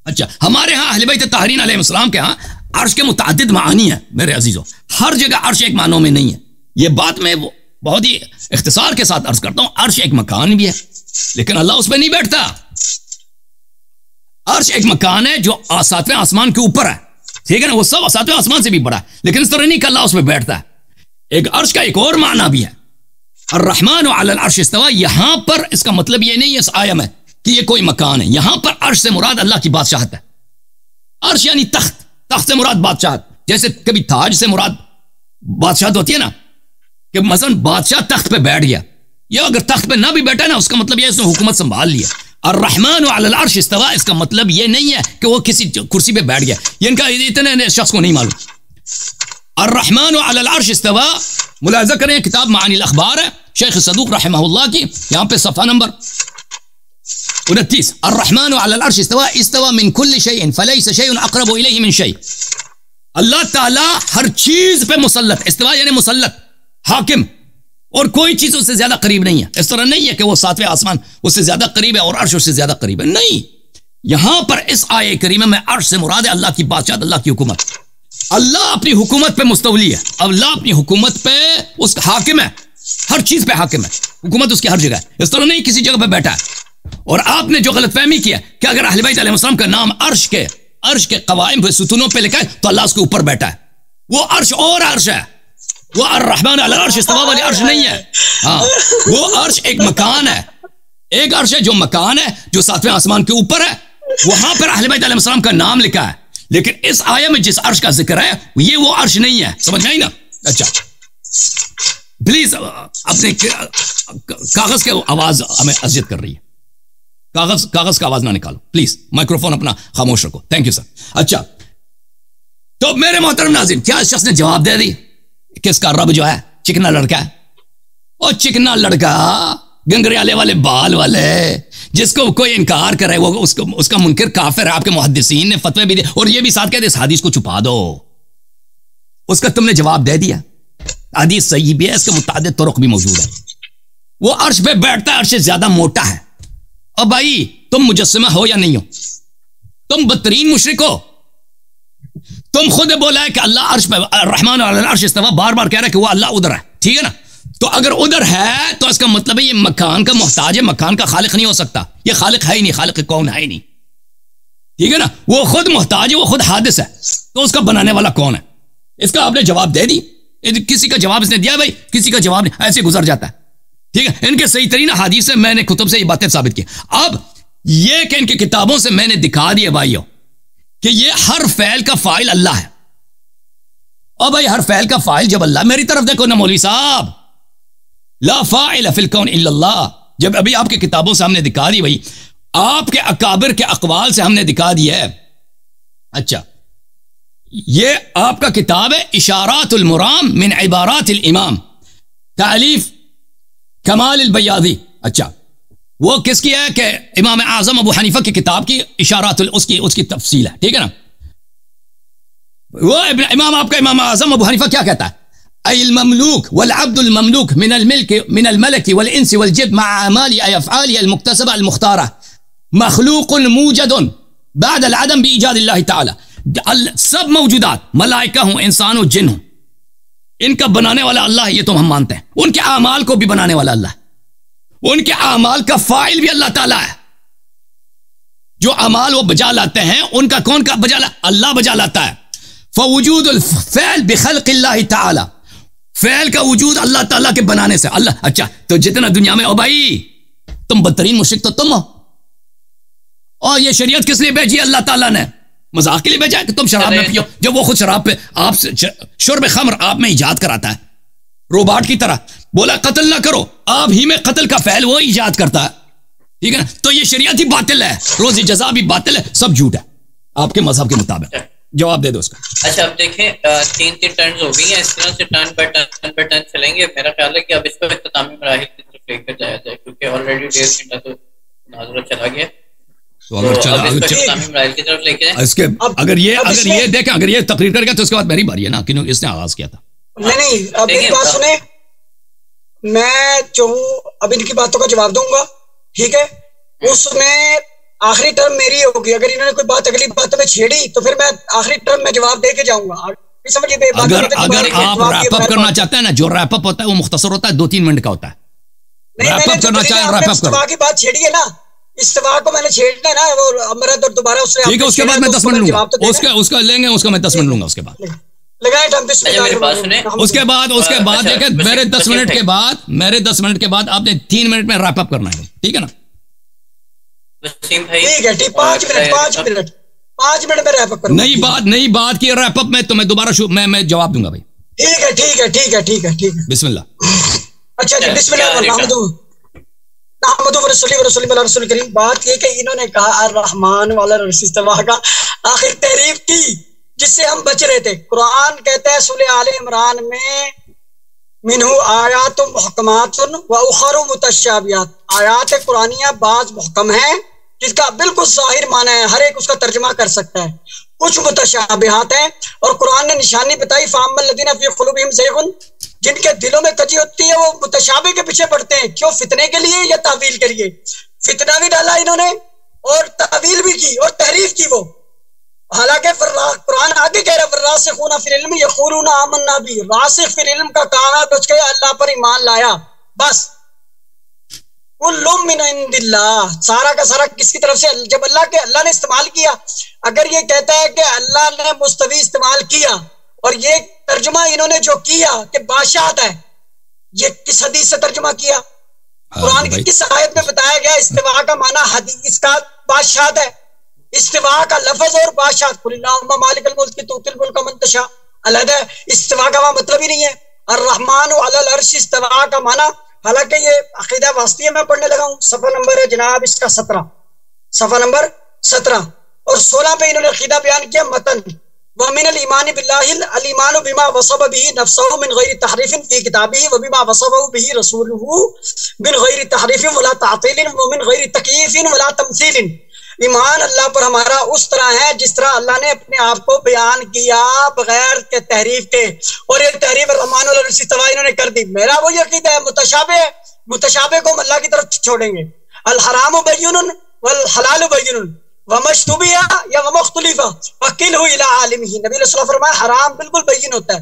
अच्छा, हमारे यहाँ अहले बैत ताहरीन अलैहिस्सलाम के यहाँ अर्श के मुतादिद मानी है मेरे अजीजों, हर जगह अर्श एक मानों में नहीं है। ये बात मैं बहुत ही इख्तिसार के साथ अर्ज करता हूं। अर्श एक मकान भी है, लेकिन अल्लाह उस पर नहीं बैठता। अर्श एक मकान है जो सातवें आसमान के ऊपर है। ठीक है ना। वो सब सातवें आसमान से भी बड़ा है, लेकिन इस तरह नहीं कि अल्लाह उस पर बैठता है। एक अर्श का एक और माना भी है, अर्रहमान अलल अर्श इस्तवा। यहां पर इसका मतलब ये नहीं है इस आया में कि ये कोई मकान है। यहां पर अर्श से मुराद अल्लाह की बादशाहत है। अर्श यानी तख्त, तख्त से मुराद बादशाहत। जैसे कभी ताज से मुराद बादशाहत होती है ना, कि मसलन बादशाह तख्त पे बैठ गया, या अगर तख्त पे ना भी बैठा ना, उसका मतलब यह उसने हुकूमत संभाल लिया। अर्रहमान अलल अर्श इस्तवा, इसका मतलब यह नहीं है कि वो किसी कुर्सी पे बैठ गया। ये इनका इतने शख्स को नहीं मालूम। अर्रहमान अलल अर्श इस्तवा, मुलाहिजा करें, किताब मानिल अखबार है शेख सदूक रहमहुल्लाह की, यहां पे सफ़ा नंबर 29। अर्रहमान अलल अर्श इस्तवा, इस्तवा मिन कुल्लि शैइन फलैस शैउन अक़रबु इलैहि मिन शै। अल्लाह ताला हर चीज पे मुसल्लत, इस्तवा यानी मुसल्लत, हाकिम, और कोई चीज उससे ज्यादा करीब नहीं है। इस तरह नहीं है कि वो सातवें आसमान उससे ज्यादा करीब है और अर्श उससे ज्यादा करीब है, नहीं। यहां पर इस आये करीमे में अर्श से मुराद है अल्लाह की बादशाहत, अल्लाह की हुकूमत। अल्लाह अपनी हुकूमत पे मुस्तवली है, अल्लाह अपनी हुकूमत पे उस हाकिम है, हर चीज पे हाकिम है, हुकूमत उसकी हर जगह है। इस तरह नहीं किसी जगह पे बैठा है। और आपने जो गलतफहमी किया कि अगर अहले बैत अलैहिस्सलाम का नाम अर्श के कवाइम पे सुतूनों पे लिखा है तो अल्लाह उसके ऊपर बैठा है। वो अर्श और अर्श है, वो अर्रहमान अलल अर्श इस्तवा वाली अर्श नहीं है। हाँ, वो अर्श एक मकान है, एक अर्श है जो मकान है जो सातवें आसमान के ऊपर है, वहां पर अहले बैत अलैहिस्सलाम का नाम लिखा है। लेकिन इस आया में जिस अर्श का जिक्र है ये वो अर्श नहीं है, समझ आई ना। अच्छा, प्लीज अपने कागज की आवाज हमें अजियत कर रही है, कागज का आवाज ना निकालो प्लीज, माइक्रोफोन अपना खामोश रखो, थैंक यू सर। अच्छा, तो मेरे मोहतरम नाज़रीन, क्या इस शख्स ने जवाब दे दी कि इसका रब जो है चिकना लड़का है? और चिकना लड़का, गंगरियाले वाले बाल वाले, जिसको कोई इनकार करे वो उसका मुनकिर काफिर है। आपके मुहद्दिसीन ने फतवे भी दिए और ये भी साथ कहते इस हदीस को छुपा दो। उसका तुमने जवाब दे दिया, हदीस सही भी है, इसके मुताबिक तुरुक भी मौजूद है। वो अर्श पे बैठता है, अर्श से ज्यादा मोटा है। अब भाई तुम मुजस्सिमा हो या नहीं हो, तुम बदतरीन मुशरिक हो। तुम खुद बोला है कि अल्लाह अर्श पे, रहमान अलल अर्श इस्तवा, बार बार कह रहा है कि वो अल्लाह उधर है, ठीक है ना। तो अगर उधर है तो इसका मतलब है ये मकान का मोहताज है, मकान का खालिक नहीं हो सकता। ये खालिक है ही नहीं, खालिक कौन है ही नहीं, ठीक है ना। वो खुद मोहताज है, वो खुद हादिस है, तो उसका बनाने वाला कौन है? इसका आपने जवाब दे दी। किसी का जवाब इसने दिया भाई, किसी का जवाब नहीं, ऐसे गुजर जाता है, ठीक है। इनके सही तरीन हदीस से मैंने कुतुब से ये बातें साबित की। अब ये कि इनकी किताबों से मैंने दिखा दिया भाइयों कि ये हर फैल का फाइल अल्लाह है। और भाई हर फैल का फाइल जब अल्लाह, मेरी तरफ देखो ना मौलवी साहब, ला फाइल फिल कौन इल्लल्लाह। जब अभी आपकी किताबों से हमने दिखा दी भाई, आपके अकाबिर के अकवाल से हमने दिखा दिया है। अच्छा, ये आपका किताब है इशारातुल मुराम मिन इबारातिल इमाम, तालीफ कमाल अल बयादी। अच्छा, वो किसकी है? कि इमाम आजम अबू हनीफा की किताब की इशारातुल, उसकी तफसील है, ठीक है ना। वो इमाम आपका इमाम आजम अबू हनीफा क्या कहता है? अल ममलूक वल अब्दुल ममलूक मिन अल मलक वल इंस वल जिन मा अमाली अफआली अल मुक्तसबा अल मुख्तारा मखलूकुन मूजदुन बाद अल अदम बिइजाद अल्लाह तआला। सब मौजूदात, मलाइका हो, इंसान हो, जिन हो, इनका बनाने वाला अल्लाह है, ये तो हम मानते हैं। उनके आमाल को भी बनाने वाला अल्लाह, उनके आमाल का फाइल भी अल्लाह ताला है। जो अमाल वो बजा लाते हैं, उनका कौन का बजा अल्लाह बजा लाता है। फवजूदुल फ़ैल बिखल्क़िल्लाह ताला, फ़ैल का वजूद अल्लाह ताला के बनाने से। अल्लाह, अच्छा, तो जितना दुनिया में, ओ भाई तुम बदतरीन मुश्रिक तो तुम हो। और ये शरीयत किस लिए भेजी? अल्लाह ताला ने मजाक के लिए भेजा कि तुम शराब में पियो, जब वो खुद शराब पे, आप शुर्ब खम्र आप में इजाद कराता है रोबोट की तरह। बोला कत्ल ना करो, आप ही में कत्ल का फैल वो इजाद करता है, ठीक है। तो ये शरीयत ही बातिल है, रोजी जजा भी बातिल है, सब झूठ है आपके मजहब के मुताबिक। जवाब दे दो उसका। अच्छा, अब देखें, 3 टर्न हो गई हैं, इस तरह से टर्न पर टर्न चलेंगे। मेरा ख्याल है कि अब इसको इख्तितामी मराहिल की तरफ लेकर जाया जाए, क्योंकि ऑलरेडी 1.5 घंटा तो नाज़रा चला गया। तो अगर इसके अगर ये देखें, अगर ये तकरीर कर गया तो उसके बाद मेरी बारी है ना, क्योंकि इसने आगाज किया था। नहीं, अब मेरी बात सुने, मैं जो हूँ अब इनकी बातों का जवाब दूंगा, ठीक है। उसमें आखिरी टर्म मेरी होगी। अगर इन्होंने कोई बात अगली बात में छेड़ी तो फिर मैं आखिरी टर्म में जवाब दे के जाऊंगा। समझिए, अगर आप रैप अप करना चाहते हैं ना, जो रैप अप होता है वो मुख्तसर होता है, 2-3 मिनट का होता है। रैप अप करना चाहे रैप अप करो। की बात छेड़ी है ना, इस्तिवा को मैंने छेड़ना है ना, वो मेरा दोबारा उसने, ठीक है, उसके बाद मैं 10 मिनट लूंगा, उसका लेंगे, उसका मैं 10 मिनट लूंगा। उसके बाद उसके बाद देखिए, मेरे 10 मिनट के बाद आपने 3 मिनट में रैप अप करना है, ठीक है ना। वसीम भाई, ठीक है, ठीक, 5 मिनट में रैप अप करूंगा। नई बात की रैप अप में तो मैं दोबारा मैं जवाब दूंगा भाई। ठीक है। बिस्मिल्लाह। अच्छा जी, बिस्मिल्लाह। रसूल करीम। बात ये कि इन्होंने कहा अर्रहमान वाला इस्तिवा का आखिर तारीफ की जिससे हम बच रहे थे। कुरान कहता है सूरह आले इमरान में, मिनहु आयातुम मुहकमातुन व उखरु मुतशाबिहात। आयात कुरानिया बाज मुहकम है जिसका बिल्कुल जाहिर माना है, हर एक उसका तर्जुमा कर सकता है। कुछ मुतशाबिहात हैं और कुरान ने निशानी बताई, फाम्मल लदीना फी क़ुलूबिहिम ज़ैग़ुन, जिनके दिलों में कजी होती है वो मुतशाबे के पीछे पड़ते हैं। क्यों? फितने के लिए या तावील के लिए? फितना भी डाला इन्होंने और तावील भी की और तहरीफ की। वो हालांकि कुरान आगे कह रहा है वरासिखूना फिल इल्म यक़ूलूना आमन्ना बि, रासिख फिल इल्म का काम है बच गया, अल्लाह पर ईमान लाया, बस। कुल्लुम मिन इंदिल्लाह, सारा का सारा किसकी तरफ से? जब अल्लाह ने इस्तेमाल किया। अगर ये कहता है कि अल्लाह ने मुस्तवी इस्तेमाल किया और ये तर्जुमा इन्होंने जो किया कि बादशाहत है, ये किस हदीस से तर्जुमा किया? कुरान की किस आयत में बताया गया इस्तिवा का माना? हदीस का बादशाहत है। इस्तिवा का लफ्ज और बादशाहत, कुल्लाहुम्मा मालिकल मुल्क तुतिल मुल्का मन तशा, अलग है। इस्तिवा का मतलब ही नहीं है। अर्रहमान अलल अर्श इस्तिवा का माना, हालांकि ये अकीदा वास्तिया में पढ़ने लगा हूँ, सफा नंबर है जनाब इसका 17, सफा नंबर 17 और 16 पे इन्होंने अकीदा बयान किया मतन। वमिनल ईमान बिल्लाहिल अल-ईमानु बिमा वसफ़ बिही नफ्सहु मिन गैरि तहरीफिन फी किताबिही व बिमा वसफ़हु बिही रसूलुहु मिन गैरि तहरीफिन वला तातीलिन व मिन गैरि तकयीफिन वला तमसीलिन। ईमान अल्लाह पर हमारा उस तरह है जिस तरह अल्लाह ने अपने आप को बयान किया बगैर के तहरीफ के, और ये तहरीफ रहमान और इस्तिवा इन्होंने कर दी। मेरा वही अकीदा है, मुतशाबे को अल्लाह की तरफ छोड़ेंगे। अल हराम बय्युन वल हलाल बय्युन वमश्तुबिया या वमुख्तलिफा वकिलहु इला आलिमिही। नबी रसूल फरमाया हराम बिल्कुल बय्यिन होता है,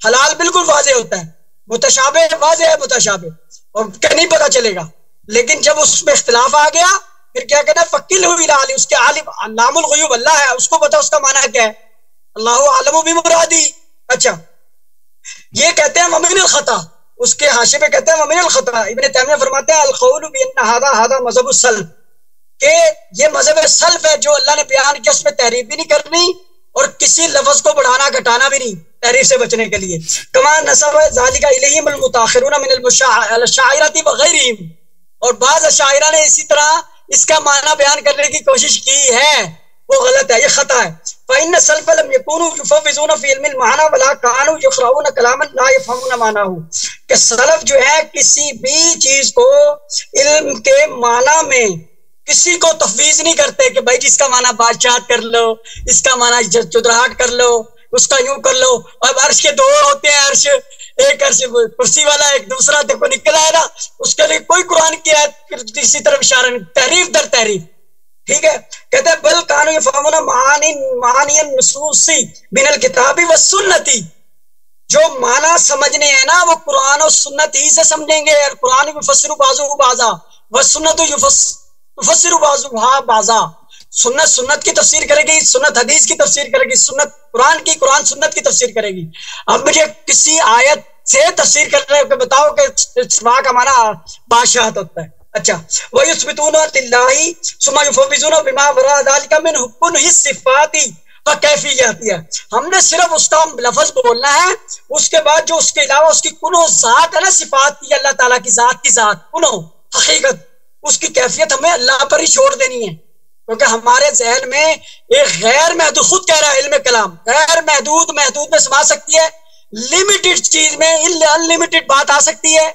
हलाल बिल्कुल वाज़ेह होता है, मुतशाबे वाज़ेह है मुतशाबे, और क्या नहीं पता चलेगा। लेकिन जब उसमें इख्तिलाफ आ गया फिर क्या कहना, फकील हुई लाली, उसके आलिम अल्लामुल गुयूब अल्लाह है, उसको पता उसका माना क्या है, अल्लाहु आलमु बिमुरादी। अच्छा, ये कहते हैं वमिनल खता, उसके हाशिए पे कहते हैं वमिनल खता। इब्न तैमिया फरमाते हैं अल कौलु बिअन्न हादा मज़हबुस सल्फ, के ये मजहब सल्फ है जो अल्लाह ने बयान किया, उसमें तहरीफ भी नहीं करनी और किसी लफ्ज को बढ़ाना घटाना भी नहीं, तहरीफ से बचने के लिए। कमा नसब ज़ालिका इलैहिम अल मुताखिरून मिनल मुशाइरती व गैरिहिम, और बाज़ अशाइरा ने इसी तरह इसका माना बयान करने की कोशिश की है, वो गलत है, ये खता है। फ़इन्न सल्फ लम यकूनु युफ़व्विज़ूना फ़ी इल्मिल माना वला कानू यक़रऊना कलामन ला यफ़हमूना मानाहु, कि सलफ जो है किसी भी चीज को इल्म के माना में किसी को तफवीज नहीं करते कि भाई जिसका माना बादशाह कर लो, इसका माना चुदराहट कर लो, उसका यूं कर लो। अब अर्श के दो होते हैं, अर्श एक अर्श कुर्सी वाला, एक दूसरा देखो निकला है ना, उसके लिए कोई कुरान की आयत किसी तरफ इशारा नहीं, तहरीफ दर तहरीफ। ठीक है, कहते हैं बल कानू यफ़हमूना मानियन नुसूसी मिनल किताबी व सुन्नती, जो माना समझने हैं ना वो कुरान और सुन्नत ही से समझेंगे। और कुरान युफ़स्सिरु बाज़ुहु बाज़ा व सुन्नतु युफ़स्सिरु बाज़ुहा बाज़ा, सुन्नत सुन्नत की तफसीर करेगी, सुन्नत हदीस की तफसीर करेगी, सुन्नत कुरान की, कुरान सुन्नत की तफसीर करेगी। अब मुझे किसी आयत से तफसीर करने को बताओ कि इस्तिवा का माना बादशाहत होता है। अच्छा, व युस्बितूना लिल्लाहि सुम्मा युफ़व्विज़ूना बिमा वरा ज़ालिका मिन हुक्मिहि सिफ़ाती व कैफियती है। हमने सिर्फ उसका लफ्ज बोलना है, उसके बाद जो उसके अलावा उसकी कुनो ज़ात है ना, सिफात की, अल्लाह ताला की ज़ात कुनो हकीकत, उसकी कैफियत हमें अल्लाह पर ही छोड़ देनी है। क्योंकि हमारे जहन में एक गैर महदूद, खुद कह रहा है इल्म कलाम, गैर महदूद महदूद में समा सकती है, लिमिटेड चीज में अनलिमिटेड बात आ सकती है,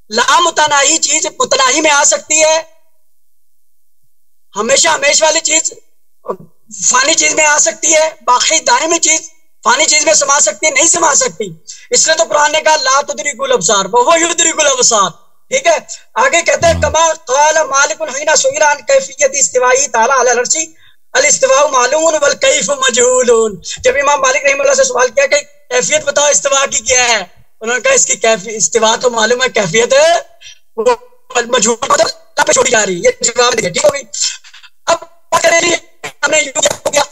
लामुतनाही चीज मुतनाही में आ सकती है, हमेशा हमेशा वाली चीज फानी चीज में आ सकती है, बाकी दायमी चीज फानी चीज में समा सकती है, नहीं समा सकती। इसलिए तो कुरान ने कहा ला तुदरिकुल अब्सार वहुव युदरिकुल अब्सार। ठीक है, आगे कहते हैं कमा क़ाल मालिकुन हिना सुइला अन कैफियत इस्तिवाई ताला अल अर्शी अल इस्तिवाउ मालूमुन वल कैफ मजहूलुन। जब इमाम मालिक रहमतुल्लाह से सवाल किया कि कैफियत बताओ इस्तिवा की क्या है, उन्होंने कहा इसकी कैफियत, इस्तिवा तो मालूम है, कैफियत वो मजहूल मतलब पे छोड़ी जा रही है। ये जवाब दिया, ठीक हो गई। अब क्या करें, हमने यूं किया,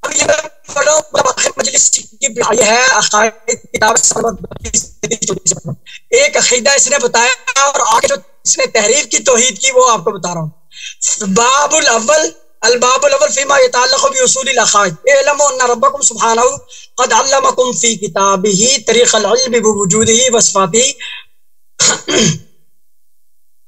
अब ये पढ़ो मजलिस की है अक़ाइद किताब एक अक़ीदा इसने बताया, और आगे जो इसने तहरीफ की तौहीद की वो आपको बता रहा हूँ। बाबुल अव्वल अल बाबुल अव्वल फीमा यतअल्लक़ु बि उसूलिल अक़ाइद इलमु अन्ना रब्बकुम सुब्हानहु क़द अल्लमकुम फ़ी किताबिही तरीक़ल इल्मि बिवुजूदिही व सिफ़ातिही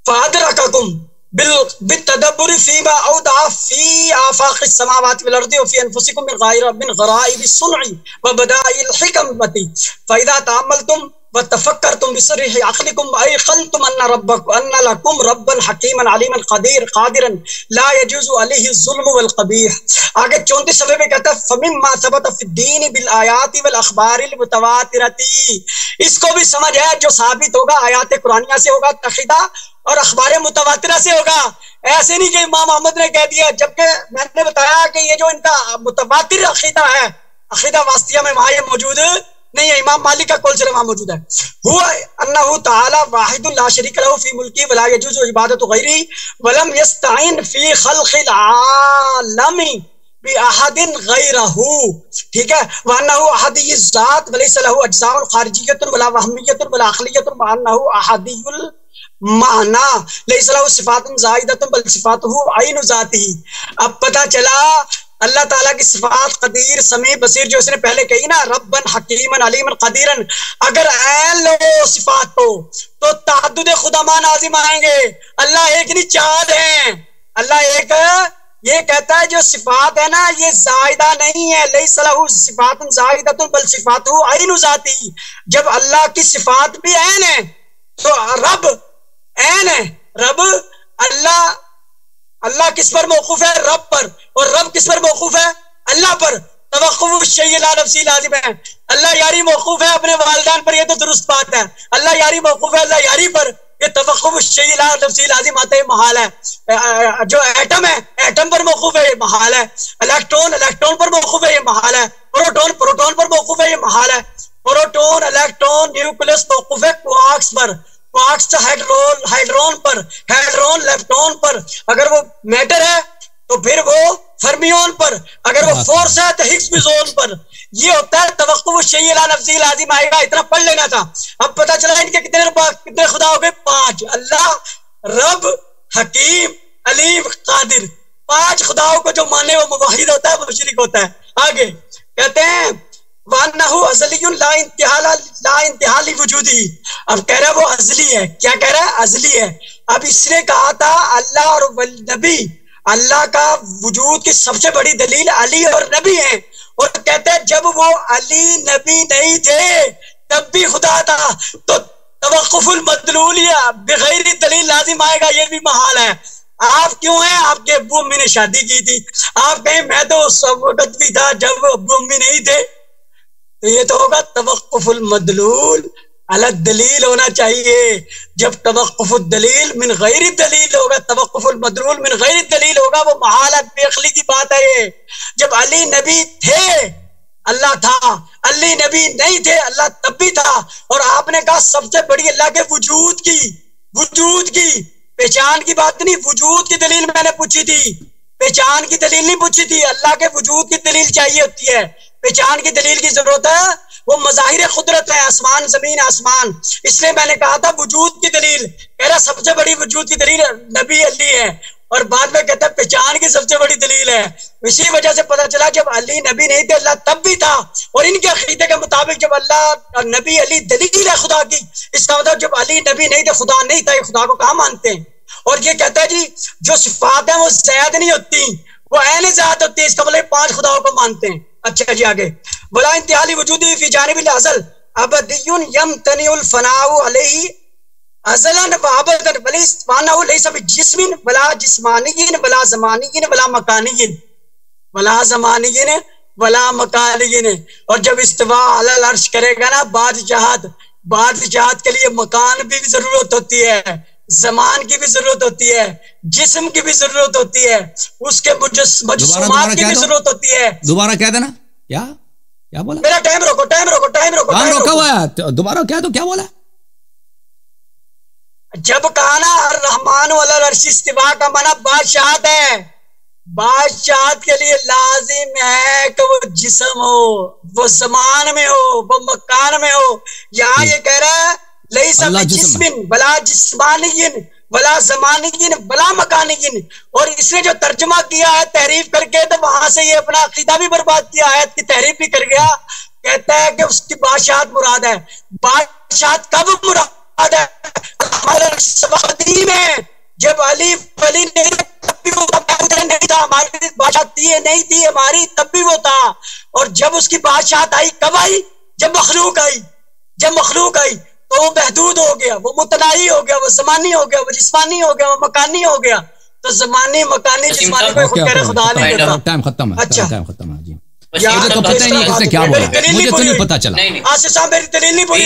फ़अदरककुम बित्तदब्बुरि फ़ीमा औदअ फ़ी आफ़ाक़िस समावाति वल अर्दि व फ़ी अनफुसिकुम मिन ग़राइबिस सुन्नि व बदाइल हिकमति फ़इज़ा तअम्मलतुम व तफ़क्करतुम बिसर्हि अक़लिकुम अयक़नतुम अन्ना लकुम रब्बन हकीमन अलीमन क़ादिरन ला यजूज़ु अलैहि ज़ुल्म वल क़बीह। आगे 34 सफ़े में कहता है फ़मिम्मा सबत फ़िद्दीन बिल आयाति वल अख़बारिल मुतवातिरती, इसको भी समझ है जो साबित होगा आयात कुरानिया से होगा, तक़ीदा और अखबार मुतवातिरा से होगा। ऐसे नहीं कि इमाम अहमद ने कह दिया, जबकि मैंने बताया कि ये जो इनका मुतवातिर अक़ीदा है, अक़ीदा वास्तिया में वहां ये मौजूद नहीं है, इमाम मालिक का कौल से वहां मौजूद है। हुआ अन्नहु तआला वाहिदुन ला शरीका लहु फी मुल्की वला यजूज़ु इबादतु गैरिही वलम यस्तईन फी खल्क़िल आलमी बि अहदिन गैरहु। ठीक है, व अन्नहु अहदिय्युज़ ज़ात वलैसा लहु अज्ज़ाउन खारिजिय्यतुन वला वहमिय्यतुन वला अक़लिय्यतुन व अन्नहु अहदियुल माना लैसा लहु सिफ़ातुन ज़ाइदतुन बल सिफ़ातुहु ऐनु ज़ातिही। अब पता चला अल्लाह ताला की सिफात कदीर समी बसीर जो इसने पहले कही ना, रब्बन हकीमन अलीमन कदीरन, अगर ऐन लो सिफात को तो तअद्दुद खुदामा नाज़िम आएंगे। अल्लाह एक नहीं चार हैं, अल्लाह एक। ये कहता है जो सिफात है ना ये जायदा नहीं है, लैसा लहु सिफ़ातुन ज़ाइदतुन बल सिफ़ातुहु ऐनु ज़ातिही। जब अल्लाह की सिफात भी ऐन है तो रब ऐन है, रब अल्लाह, अल्लाह किस पर मौकूफ है, रब पर, और रब किस पर मौकूफ है, अल्लाह पर। तवक्कुफ़ शैइ ला नफ्सी लाज़िम है, अल्लाह यारी मौकूफ है अपने वालिदैन पर, ये तो दुरुस्त बात है। अल्लाह यारी मौकूफ है अल्लाह यारी पर, ये तवक्कुफ़ शैइ ला नफ्सी लाज़िम आता है, महाल है। जो एटम है एटम पर मौकूफ है, ये महाल है। इलेक्ट्रॉन इलेक्ट्रॉन पर मौकूफ है, ये महाल है। प्रोटॉन प्रोटॉन पर मौकूफ है, ये महाल है। प्रोटॉन, इलेक्ट्रॉन, न्यूक्लियस मौकूफ है क्वार्क्स पर, क्वार्क्स हाइड्रोन पर, हाइड्रोन लेप्टॉन पर, अगर वो मैटर है तो फिर वो फर्मियोन पर, अगर वो फोर्स है तो हिग्स बोसोन पर। ये होता है तवक्कुफ शैई अला नफ्सी लाजिम आएगा, इतना पढ़ लेना था। अब पता चला इनके कितने खुदा हो गए? 5। अल्लाह, रब, हकीम, अलीम, कादिर। 5 खुदाओं को जो माने वो मुवाहिद होता है, वो मुशरिक होता है। आगे कहते हैं वन्नहु अज़लियुन ला इंतिहा ली वजूदी। अब कह रहा है वो अज़ली है। क्या कह रहा है? अज़ली है। अब इसने कहा था अल्लाह और नबी, अल्लाह का वजूद की सबसे बड़ी दलील अली और नबी है। और कहते हैं जब वो अली नबी नहीं थे तब भी खुदा था, तो तवक्कुफुल मदलूल या बगैर दलील लाजिम आएगा, ये भी महाल है। आप क्यों हैं? आपके अब्बू अम्मी ने शादी की थी। आप कहें मैं तो उस वक्त भी था जब अब्बू अम्मी नहीं थे, तो ये तो होगा तवक्कुफुल मदलूल अला दलील होना चाहिए। जब तवक्कुफुल दलील मिन गैर दलील होगा, तवक्कुफुल मदलूल मिन गैर दलील होगा, वो महाल है, बेअक्ली की बात है ये। जब अली नबी थे अल्लाह था, अली नबी नहीं थे अल्लाह तब भी था। और आपने कहा सबसे बड़ी अल्लाह के वजूद की पहचान की बात नहीं, वजूद की दलील मैंने पूछी थी, पहचान की दलील नहीं पूछी थी। अल्लाह के वजूद की दलील चाहिए होती है, पहचान की दलील की जरूरत है। वो मज़ाहिर खुदरत है, आसमान जमीन आसमान। इसलिए मैंने कहा था वजूद की दलील, कह रहा सबसे बड़ी वजूद की दलील नबी अली है, और बाद में कहता है पहचान की सबसे बड़ी दलील है। इसी वजह से पता चला जब अली नबी नहीं थे अल्लाह तब भी था। और इनके अकीदे के मुताबिक जब अल्लाह नबी अली दलील है खुदा की, इसका मतलब जब अली नबी नहीं थे खुदा नहीं था, खुदा को कहाँ मानते हैं? और ये कहता है जी जो सिफात है वो ज़ायद नहीं होती, वो ऐन ज़ात होती है, इसका मतलब 5 खुदाओं को मानते हैं। अच्छा जी आगे, वला इंतिहाली वजूदी फी जानिबिल अज़ल अबदियुन यमतनिउल फनाउ अलैहि अज़लन व अबदन वलिस्वानहु लैसा बिजिस्मिन वला जिस्मानियिन वला ज़मानियिन वला मकानियिन, वला ज़मानियिन वला मकानियिन। और जब इस्तिवा अलल अर्श करेगा ना बादशाहत के लिए मकान भी जरूरत होती है, जमान की भी जरूरत होती है, जिस्म की भी जरूरत होती है, उसके मुजस्समात की भी जरूरत होती है। दोबारा कह देना। क्या बोला? मेरा टाइम रोको रोका हुआ है, दोबारा क्या? तो क्या बोला? जब कहा ना रहमान वाला अर्श इस्तिवा का माना बादशाहत है, बादशाहत के लिए लाजिम है कि वो जिस्म हो, वो जमान में हो, वो मकान में हो। यहाँ ये कह रहा है लैसा बिजिस्मिन वला जिस्मानियिन वला ज़मानियिन वला मकानियिन। और इसने जो तर्जुमा किया है तहरीफ करके, तो वहां से ये अपना अकीदा भी बर्बाद किया, आयत की तहरीफ भी कर गया। कहता है कि उसकी बादशाहत मुराद है। बादशाहत कब मुराद है? में जब अली वली नहीं था, हमारी बादशाहत थी नहीं थी हमारी, तब भी वो था। और जब उसकी बादशाहत आई कब आई? जब मखलूक आई तो वो महदूद हो गया, वो मुतनाई हो गया, वो ज़मानी हो गया, वो जिस्मानी हो गया, वो मकानी हो गया। तो ज़मानी मकानी जिस्मानी को खुद कह रहे खुदा नहीं देता। टाइम खत्म है। अच्छा टाइम खत्म है जी। मुझे तो पता ही नहीं इसने क्या बोला, मुझे तो नहीं पता चला। आसिफ साहब मेरी दलील नहीं पूरी,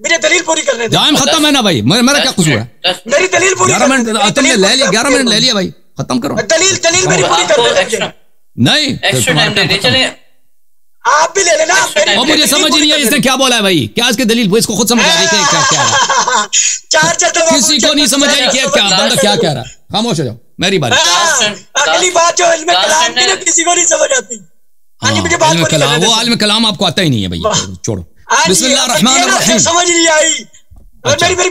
मेरी दलील पूरी करने दो। टाइम खत्म है ना भाई, मेरा क्या कसूर है? मेरी दलील पूरी 11 मिनट तुमने ले लिया, 11 मिनट ले लिया भाई, खत्म करो। दलील मेरी पूरी करने नहीं, आप भी ले लेना। और मुझे समझ ही नहीं है इसने क्या बोला है भाई, क्या इसके दलील, इसको खुद समझ आ रही है क्या रहा। किसी को नहीं समझ आई क्या बंदा क्या कह रहा है। खामोश हो जाओ, मेरी बारी। अगली बात जो इल्म कलाम की ना किसी को नहीं समझ आती। वो आलिम कलाम आपको आता ही नहीं है भाई, छोड़ो। बिस्मिल्लाह रहमान रहीम। समझ नहीं आई। मेरी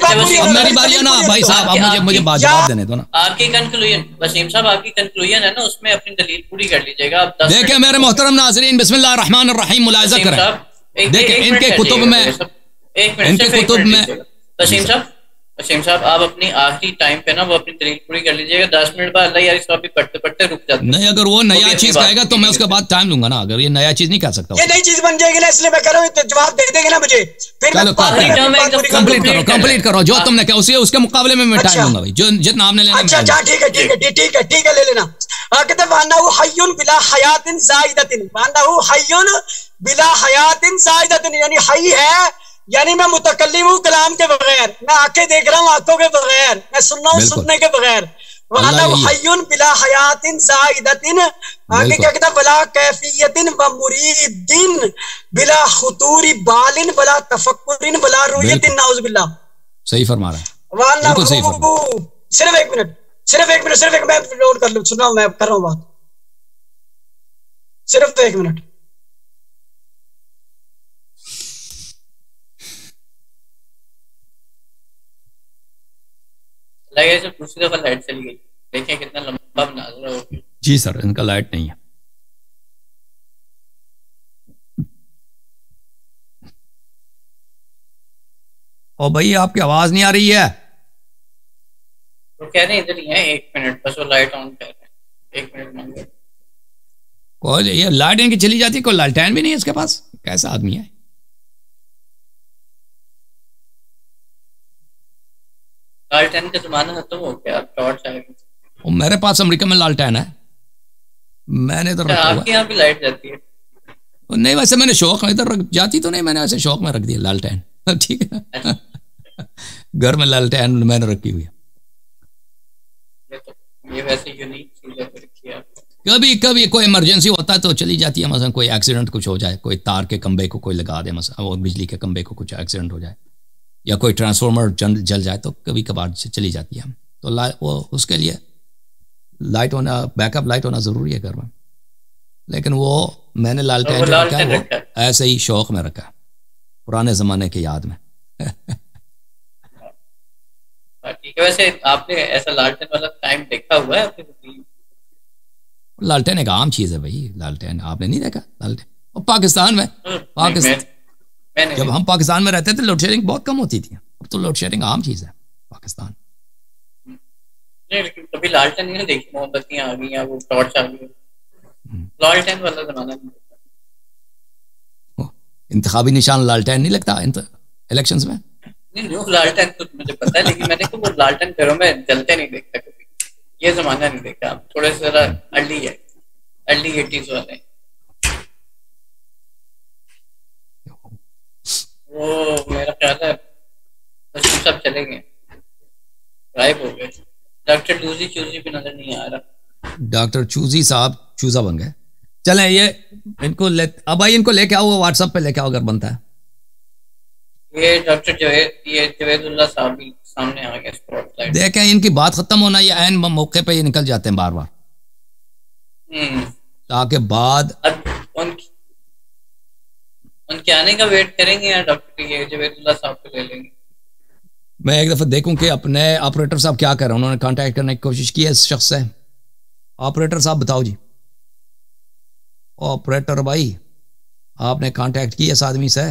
बारी है ना भाई साहब, अब मुझे जवाब देने दो ना। आपकी कंक्लूजन वसीम साहब, आपकी कंक्लूजन है ना, उसमें अपनी दलील पूरी कर लीजिएगा। देखिए मेरे मोहतरम नाज़रीन, बिस्मिल्लाह रहमान रहीम, मुलाहिज़ा करें। देखिए इनके कुतुब में वसीम साहब आप अपनी आखिरी टाइम पे ना वो अपनी दलील पूरी कर लीजिएगा। 10 मिनट बाद अल्लाह यार इसको पढ़ते पढ़ते रुक जाते नहीं। अगर वो नया चीज कहेगा तो मैं उसके बाद टाइम लूंगा ना। अगर ये नया चीज नहीं कह सकता, ये नई चीज बन जाएगी ना, इसलिए मैं कह रहा हूँ तो जवाब दे देंगे ना मुझे। फिर कंप्लीट करो जो तुमने कहा, उसके मुकाबले में मैं टाइम लूंगा भाई, जो जितना आपने लेना। अच्छा ठीक है ले लेना। कहते वान्नहु हय्युन बिला हयातिन ज़ाइदतिन, वान्नहु हय्युन बिला हयातिन ज़ाइदतिन, यानी हई है, यानी मैं मुतकल्लिम हूँ कलाम के बगैर, मैं आंखें देख रहा हूँ आंखों के बगैर, मैं सुन रहा हूँ सुनने के बगैर। वाला हय्युन बिला हयातिन ज़ाइदतिन, आगे क्या कहता है, वला कैफियतिन व मुरीदिन बिला खुतूरी बालिन वला तफक्कुरिन वला रुयतिन, नाउज़ बिल्लाह। सही फरमा रहा है, वाला बिल्कुल सही फरमा। सिर्फ एक मिनट, मैं नोट कर लूं, सुना, मैं कर रहा हूं बात, सिर्फ 1 मिनट। लगे जब दूसरी दफा लाइट चली गई, देखें कितना लंबा मुनाज़रा हो गया। जी सर, इनका लाइट नहीं है। ओ भाई आपकी आवाज नहीं आ रही है। तो कह रहे हैं इधर ही है, 1 मिनट बस, वो लाइट ऑन कर रहे हैं, 1 मिनट मांगे। कोई ये लाइट इनकी चली जाती है, कोई लालटेन भी नहीं है इसके पास, कैसा आदमी है। लालटेन का जमाना खत्म हो गया, अब टॉर्च आ गई। मेरे पास अमेरिका में लालटेन है, मैंने इधर रखा हुआ। आपके यहाँ भी लाइट जाती है? नहीं, वैसे मैंने शौक में, इधर जाती तो नहीं, मैंने वैसे शौक में रख दिया लालटेन। ठीक है, घर में लालटेन मैंने रखी हुई है। ये वैसे यूनिक चीज है, रखी है। कभी कभी कोई इमरजेंसी होता है तो चली जाती है, मसलन कोई एक्सीडेंट कुछ हो जाए, कोई तार के खंबे को कोई लगा दे, मसलन और बिजली के खंबे को कुछ एक्सीडेंट हो जाए, या कोई ट्रांसफार्मर जल जाए, तो कभी कभार चली जाती है। तो वो उसके लिए लाइट होना, बैकअप लाइट होना ज़रूरी है घर में। लेकिन वो मैंने लालटेन जो रखा है वो ऐसे ही शौक में रखा, पुराने ज़माने के याद में। ठीक है, वैसे आपने ऐसा लालटेन वाला टाइम देखा हुआ है? लालटेन एक आम चीज़ है भाई, लालटेन आपने नहीं देखा? लालटेन और पाकिस्तान में, पाकिस्तान जब हम पाकिस्तान में रहते थे लोड शेडिंग बहुत कम होती थी, अब तो लोड शेडिंग आम चीज़ है पाकिस्तान। नहीं, लेकिन कभी लालटेन नहीं देखी, मोमबत्तियां आ गई या वो टॉर्च आ गई, लालटेन वाला जमाना नहीं। इंतखाबी निशान लालटेन नहीं लगता इलेक्शंस में? नहीं, लालटेन तो मुझे पता है, लेकिन मैंने तो वो लालटेन घरों में जलते नहीं देखता कभी, ये जमाना नहीं देखा। थोड़े से जरा अर्ली 80s वाले, वो मेरा ख्याल है सब चले गए, गायब हो गए। डॉक्टर चूजी भी नजर नहीं आ रहा। डॉक्टर चूजी साहब चूजा बन गए। चलें ये इनको अब भाई इनको लेके आओ, व्हाट्सएप पे लेके आओ अगर बनता है। ये डॉक्टर जवेदुल्लाह साहब भी सामने आ गए। देखें इनकी बात खत्म होना, ये ऐन मौके पे ये निकल जाते हैं बार बार, ताकि बाद उनके आने का वेट करेंगे या डॉक्टर ये जवेदुल्लाह साहब को ले लेंगे। मैं एक दफा देखूं कि अपने ऑपरेटर साहब क्या कर रहे हैं। उन्होंने कांटेक्ट करने की कोशिश की है इस शख्स से। ऑपरेटर साहब बताओ जी। ऑपरेटर भाई आपने कांटेक्ट किया इस आदमी से?